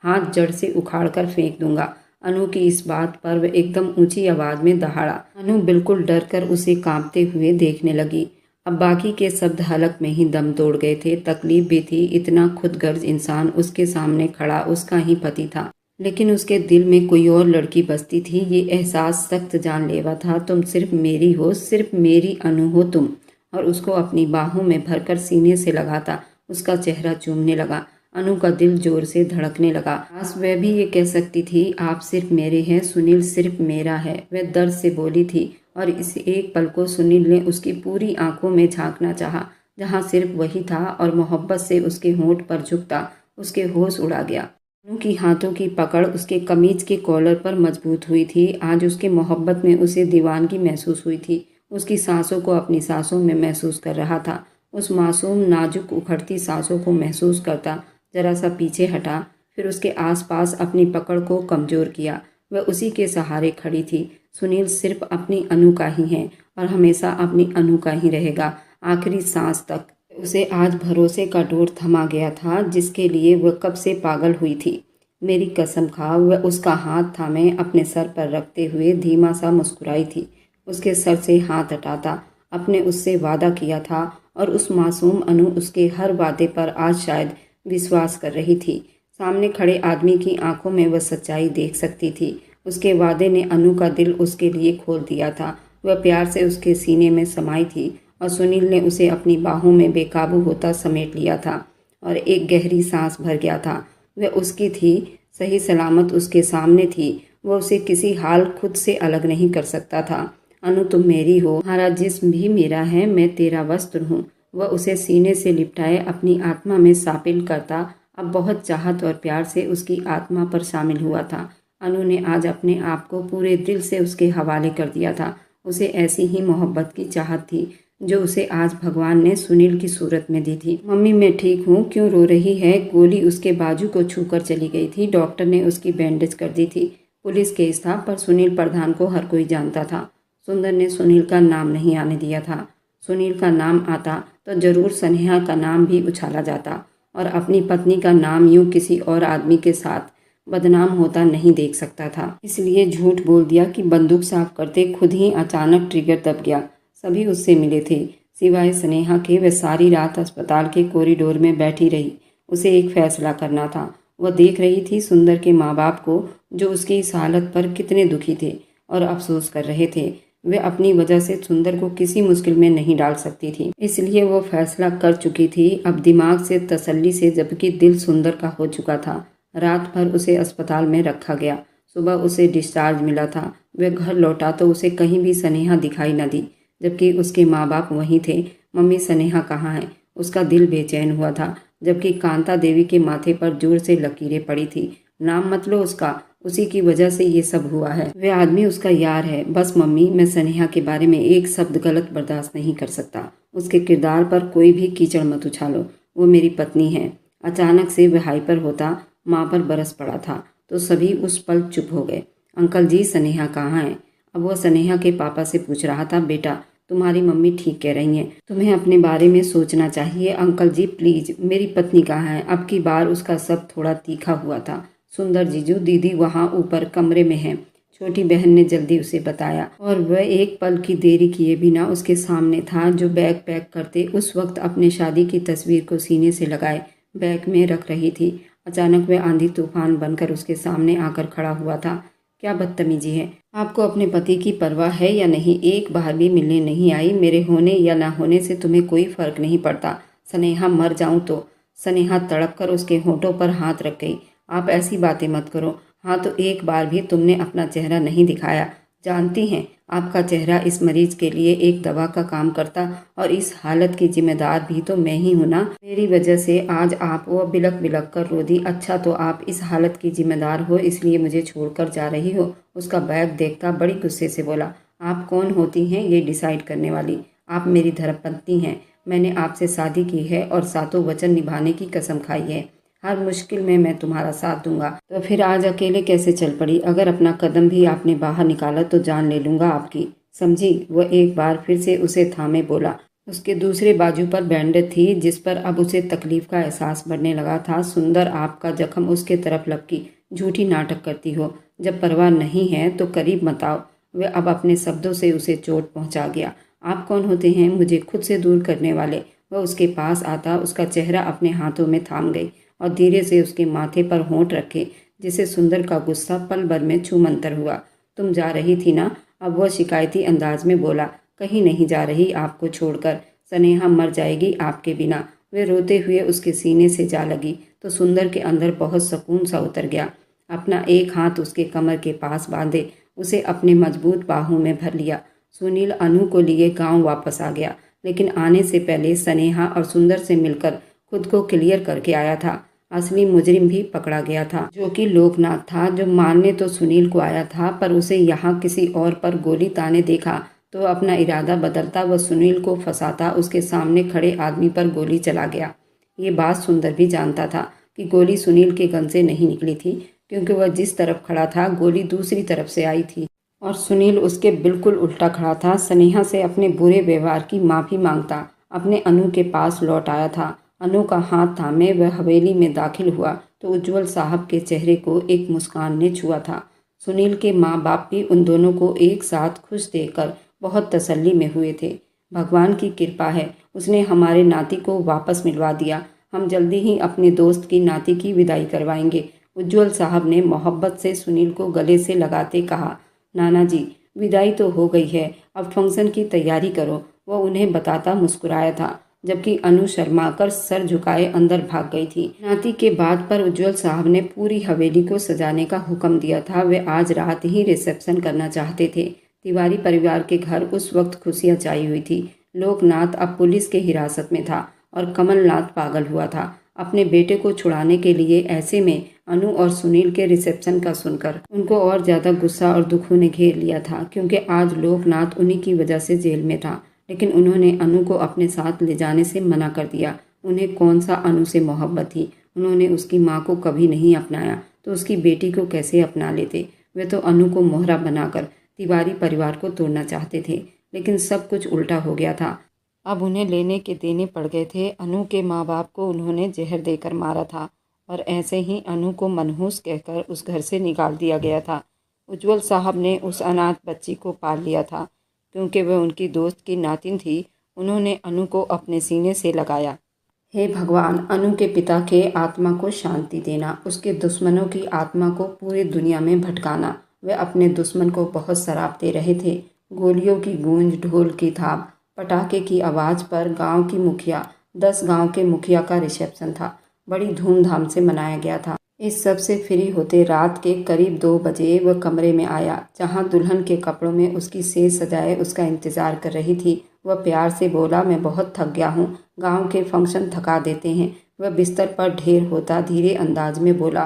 हाथ जड़ से उखाड़ कर फेंक दूंगा। अनु की इस बात पर वह एकदम ऊंची आवाज में दहाड़ा। अनु बिल्कुल डर कर उसे कांपते हुए देखने लगी। अब बाकी के शब्द हलक में ही दम तोड़ गए थे। तकलीफ भी थी, इतना खुदगर्ज इंसान उसके सामने खड़ा उसका ही पति था, लेकिन उसके दिल में कोई और लड़की बसती थी। ये एहसास सख्त जानलेवा था। तुम सिर्फ मेरी हो, सिर्फ मेरी अनु हो तुम। और उसको अपनी बाहों में भरकर सीने से लगाता उसका चेहरा चूमने लगा। अनु का दिल जोर से धड़कने लगा। आज वह भी ये कह सकती थी, आप सिर्फ मेरे हैं, सुनील सिर्फ मेरा है। वह दर्द से बोली थी और इस एक पल को सुनील ने उसकी पूरी आंखों में झांकना चाहा, जहां सिर्फ वही था, और मोहब्बत से उसके होंठ पर झुकता उसके होश उड़ा गया। अनु की हाथों की पकड़ उसके कमीज के कॉलर पर मजबूत हुई थी। आज उसके मोहब्बत में उसे दीवानगी महसूस हुई थी। उसकी सांसों को अपनी सांसों में महसूस कर रहा था। उस मासूम नाजुक उखड़ती सांसों को महसूस करता जरा सा पीछे हटा, फिर उसके आसपास अपनी पकड़ को कमजोर किया। वह उसी के सहारे खड़ी थी। सुनील सिर्फ अपनी अनु का ही है और हमेशा अपनी अनु का ही रहेगा, आखिरी सांस तक। उसे आज भरोसे का डोर थमा गया था, जिसके लिए वह कब से पागल हुई थी। मेरी कसम खा, वह उसका हाथ थामे अपने सर पर रखते हुए धीमा सा मुस्कुराई थी। उसके सर से हाथ हटाता अपने उससे वादा किया था, और उस मासूम अनु उसके हर वादे पर आज शायद विश्वास कर रही थी। सामने खड़े आदमी की आंखों में वह सच्चाई देख सकती थी। उसके वादे ने अनु का दिल उसके लिए खोल दिया था। वह प्यार से उसके सीने में समाई थी और सुनील ने उसे अपनी बाहों में बेकाबू होता समेट लिया था और एक गहरी सांस भर गया था। वह उसकी थी, सही सलामत उसके सामने थी। वह उसे किसी हाल खुद से अलग नहीं कर सकता था। अनु तुम मेरी हो, तुम्हारा जिस्म भी मेरा है, मैं तेरा वस्त्र हूँ। वह उसे सीने से लिपटाए अपनी आत्मा में शामिल करता। अब बहुत चाहत और प्यार से उसकी आत्मा पर शामिल हुआ था। अनु ने आज अपने आप को पूरे दिल से उसके हवाले कर दिया था। उसे ऐसी ही मोहब्बत की चाहत थी जो उसे आज भगवान ने सुनील की सूरत में दी थी। मम्मी मैं ठीक हूँ, क्यों रो रही है? गोली उसके बाजू को छूकर चली गई थी। डॉक्टर ने उसकी बैंडेज कर दी थी। पुलिस केस था, पर सुनील प्रधान को हर कोई जानता था। सुंदर ने सुनील का नाम नहीं आने दिया था। सुनील का नाम आता तो जरूर स्नेहा का नाम भी उछाला जाता, और अपनी पत्नी का नाम यूं किसी और आदमी के साथ बदनाम होता नहीं देख सकता था। इसलिए झूठ बोल दिया कि बंदूक साफ करते खुद ही अचानक ट्रिगर दब गया। सभी उससे मिले थे, सिवाय स्नेहा के। वह सारी रात अस्पताल के कॉरिडोर में बैठी रही। उसे एक फैसला करना था। वह देख रही थी सुंदर के माँ बाप को, जो उसकी इस हालत पर कितने दुखी थे और अफसोस कर रहे थे। वे अपनी वजह से सुंदर को किसी मुश्किल में नहीं डाल सकती थी, इसलिए वो फैसला कर चुकी थी, अब दिमाग से तसल्ली से, जबकि दिल सुंदर का हो चुका था। रात भर उसे अस्पताल में रखा गया। सुबह उसे डिस्चार्ज मिला था। वह घर लौटा तो उसे कहीं भी स्नेहा दिखाई न दी। जबकि उसके माँ बाप वहीं थे। मम्मी स्नेहा कहाँ है? उसका दिल बेचैन हुआ था, जबकि कांता देवी के माथे पर जोर से लकीरें पड़ी थी। नाम मत लो उसका, उसी की वजह से ये सब हुआ है। वे आदमी उसका यार है। बस मम्मी, मैं स्नेहा के बारे में एक शब्द गलत बर्दाश्त नहीं कर सकता। उसके किरदार पर कोई भी कीचड़ मत उछालो। वो मेरी पत्नी है। अचानक से वह हाइपर होता माँ पर बरस पड़ा था तो सभी उस पल चुप हो गए। अंकल जी, स्नेहा कहाँ है? अब वह स्नेहा के पापा से पूछ रहा था। बेटा, तुम्हारी मम्मी ठीक कह रही हैं, तुम्हें अपने बारे में सोचना चाहिए। अंकल जी प्लीज, मेरी पत्नी कहाँ है? अब की बार उसका सब थोड़ा तीखा हुआ था। सुंदर जीजू, दीदी वहाँ ऊपर कमरे में है, छोटी बहन ने जल्दी उसे बताया। और वह एक पल की देरी किए बिना उसके सामने था, जो बैग पैक करते उस वक्त अपने शादी की तस्वीर को सीने से लगाए बैग में रख रही थी। अचानक वह आंधी तूफान बनकर उसके सामने आकर खड़ा हुआ था। क्या बदतमीजी है! आपको अपने पति की परवाह है या नहीं? एक बार भी मिलने नहीं आई। मेरे होने या ना होने से तुम्हें कोई फर्क नहीं पड़ता। स्नेहा, मर जाऊं तो? स्नेहा तड़प कर उसके होठों पर हाथ रख गई। आप ऐसी बातें मत करो। हाँ तो एक बार भी तुमने अपना चेहरा नहीं दिखाया। जानती हैं, आपका चेहरा इस मरीज के लिए एक दवा का काम करता, और इस हालत की जिम्मेदार भी तो मैं ही हूँ ना। मेरी वजह से आज आप वो बिलक बिलक कर रो दी। अच्छा, तो आप इस हालत की जिम्मेदार हो इसलिए मुझे छोड़कर जा रही हो? उसका बैग देखता बड़ी गुस्से से बोला। आप कौन होती हैं ये डिसाइड करने वाली? आप मेरी धर्मपत्नी हैं। मैंने आपसे शादी की है और सातों वचन निभाने की कसम खाई है। हर मुश्किल में मैं तुम्हारा साथ दूंगा। तो फिर आज अकेले कैसे चल पड़ी? अगर अपना कदम भी आपने बाहर निकाला तो जान ले लूंगा आपकी, समझी? वह एक बार फिर से उसे थामे बोला। उसके दूसरे बाजू पर बैंडेज थी, जिस पर अब उसे तकलीफ का एहसास बढ़ने लगा था। सुंदर, आपका जख्म उसके तरफ लपकी। झूठी नाटक करती हो। जब परवाह नहीं है तो करीब मत आओ। वह अब अपने शब्दों से उसे चोट पहुंचा गया। आप कौन होते हैं मुझे खुद से दूर करने वाले? वह उसके पास आता, उसका चेहरा अपने हाथों में थाम गई और धीरे से उसके माथे पर होंठ रखे, जिसे सुंदर का गुस्सा पल भर में छूमंतर हुआ। तुम जा रही थी ना? अब वह शिकायती अंदाज में बोला। कहीं नहीं जा रही आपको छोड़कर। स्नेहा मर जाएगी आपके बिना। वे रोते हुए उसके सीने से जा लगी तो सुंदर के अंदर बहुत सुकून सा उतर गया। अपना एक हाथ उसके कमर के पास बांधे उसे अपने मजबूत बाहों में भर लिया। सुनील अनु को लिए गांव वापस आ गया, लेकिन आने से पहले स्नेहा और सुंदर से मिलकर खुद को क्लियर करके आया था। असली मुजरिम भी पकड़ा गया था, जो कि लोकनाथ था, जो मारने तो सुनील को आया था, पर उसे यहाँ किसी और पर गोली ताने देखा तो अपना इरादा बदलता व सुनील को फंसाता उसके सामने खड़े आदमी पर गोली चला गया। ये बात सुंदर भी जानता था कि गोली सुनील के गन से नहीं निकली थी, क्योंकि वह जिस तरफ खड़ा था गोली दूसरी तरफ से आई थी और सुनील उसके बिल्कुल उल्टा खड़ा था। स्नेहा से अपने बुरे व्यवहार की माफ़ी मांगता अपने अनु के पास लौट आया था। अनु का हाथ थामे वह हवेली में दाखिल हुआ तो उज्जवल साहब के चेहरे को एक मुस्कान ने छुआ था। सुनील के माँ बाप भी उन दोनों को एक साथ खुश देखकर बहुत तसल्ली में हुए थे। भगवान की कृपा है, उसने हमारे नाती को वापस मिलवा दिया। हम जल्दी ही अपने दोस्त की नाती की विदाई करवाएंगे। उज्जवल साहब ने मोहब्बत से सुनील को गले से लगाते कहा। नाना जी, विदाई तो हो गई है, अब फंक्शन की तैयारी करो, वह उन्हें बताता मुस्कुराया था, जबकि अनु शर्माकर सर झुकाए अंदर भाग गई थी। नाती के बाद पर उज्जवल साहब ने पूरी हवेली को सजाने का हुक्म दिया था। वे आज रात ही रिसेप्शन करना चाहते थे। तिवारी परिवार के घर उस वक्त खुशियां छाई हुई थी। लोकनाथ अब पुलिस के हिरासत में था और कमलनाथ पागल हुआ था अपने बेटे को छुड़ाने के लिए। ऐसे में अनु और सुनील के रिसेप्शन का सुनकर उनको और ज्यादा गुस्सा और दुखों ने घेर लिया था, क्योंकि आज लोकनाथ उन्हीं की वजह से जेल में था। लेकिन उन्होंने अनु को अपने साथ ले जाने से मना कर दिया। उन्हें कौन सा अनु से मोहब्बत थी? उन्होंने उसकी माँ को कभी नहीं अपनाया तो उसकी बेटी को कैसे अपना लेते? वे तो अनु को मोहरा बनाकर तिवारी परिवार को तोड़ना चाहते थे, लेकिन सब कुछ उल्टा हो गया था। अब उन्हें लेने के देने पड़ गए थे। अनु के माँ बाप को उन्होंने जहर देकर मारा था और ऐसे ही अनु को मनहूस कहकर उस घर से निकाल दिया गया था। उज्जवल साहब ने उस अनाथ बच्ची को पाल लिया था, क्योंकि वह उनकी दोस्त की नातिन थी। उन्होंने अनु को अपने सीने से लगाया। हे भगवान, अनु के पिता के आत्मा को शांति देना, उसके दुश्मनों की आत्मा को पूरी दुनिया में भटकाना। वे अपने दुश्मन को बहुत शराब दे रहे थे। गोलियों की गूंज, ढोल की थाप, पटाखे की आवाज़ पर गांव की मुखिया, 10 गांव के मुखिया का रिसेप्शन था। बड़ी धूमधाम से मनाया गया था। इस सब से फ्री होते रात के करीब 2 बजे वह कमरे में आया, जहाँ दुल्हन के कपड़ों में उसकी सेज सजाए उसका इंतज़ार कर रही थी। वह प्यार से बोला, मैं बहुत थक गया हूँ, गांव के फंक्शन थका देते हैं। वह बिस्तर पर ढेर होता धीरे अंदाज में बोला।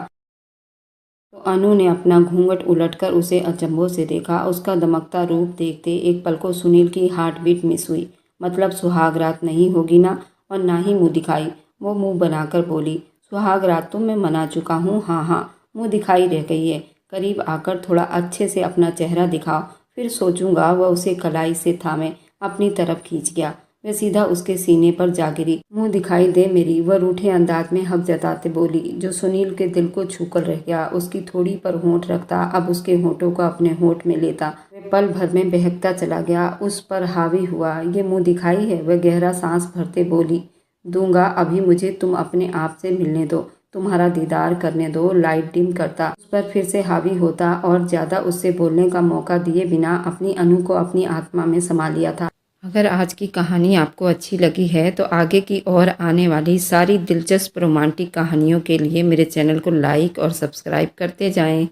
तो अनु ने अपना घूंघट उलटकर उसे अचंभों से देखा। उसका दमकता रूप देखते एक पल को सुनील की हार्ट बीट मिस हुई। मतलब सुहाग रात नहीं होगी ना? और ना ही मुँह दिखाई। वो मुँह बनाकर बोली, सुहाग रात तो मैं मना चुका हूँ। हाँ हाँ, मुँह दिखाई रह गई है। करीब आकर थोड़ा अच्छे से अपना चेहरा दिखाओ, फिर सोचूंगा। वह उसे कलाई से थामे अपनी तरफ खींच गया। वह सीधा उसके सीने पर जा गिरी। मुँह दिखाई दे मेरी, वह रूठे अंदाज में हक जताते बोली, जो सुनील के दिल को छूकर रह गया। उसकी थोड़ी पर होंठ रखता, अब उसके होंठों को अपने होंठ में लेता। वह पल भर में बहकता चला गया, उस पर हावी हुआ। ये मुँह दिखाई है? वह गहरा सांस भरते बोली, दूंगा, अभी मुझे तुम अपने आप से मिलने दो, तुम्हारा दीदार करने दो। लाइट डिम करता, उस पर फिर से हावी होता और ज़्यादा उससे बोलने का मौका दिए बिना अपनी अनु को अपनी आत्मा में समा लिया था। अगर आज की कहानी आपको अच्छी लगी है तो आगे की और आने वाली सारी दिलचस्प रोमांटिक कहानियों के लिए मेरे चैनल को लाइक और सब्सक्राइब करते जाएं।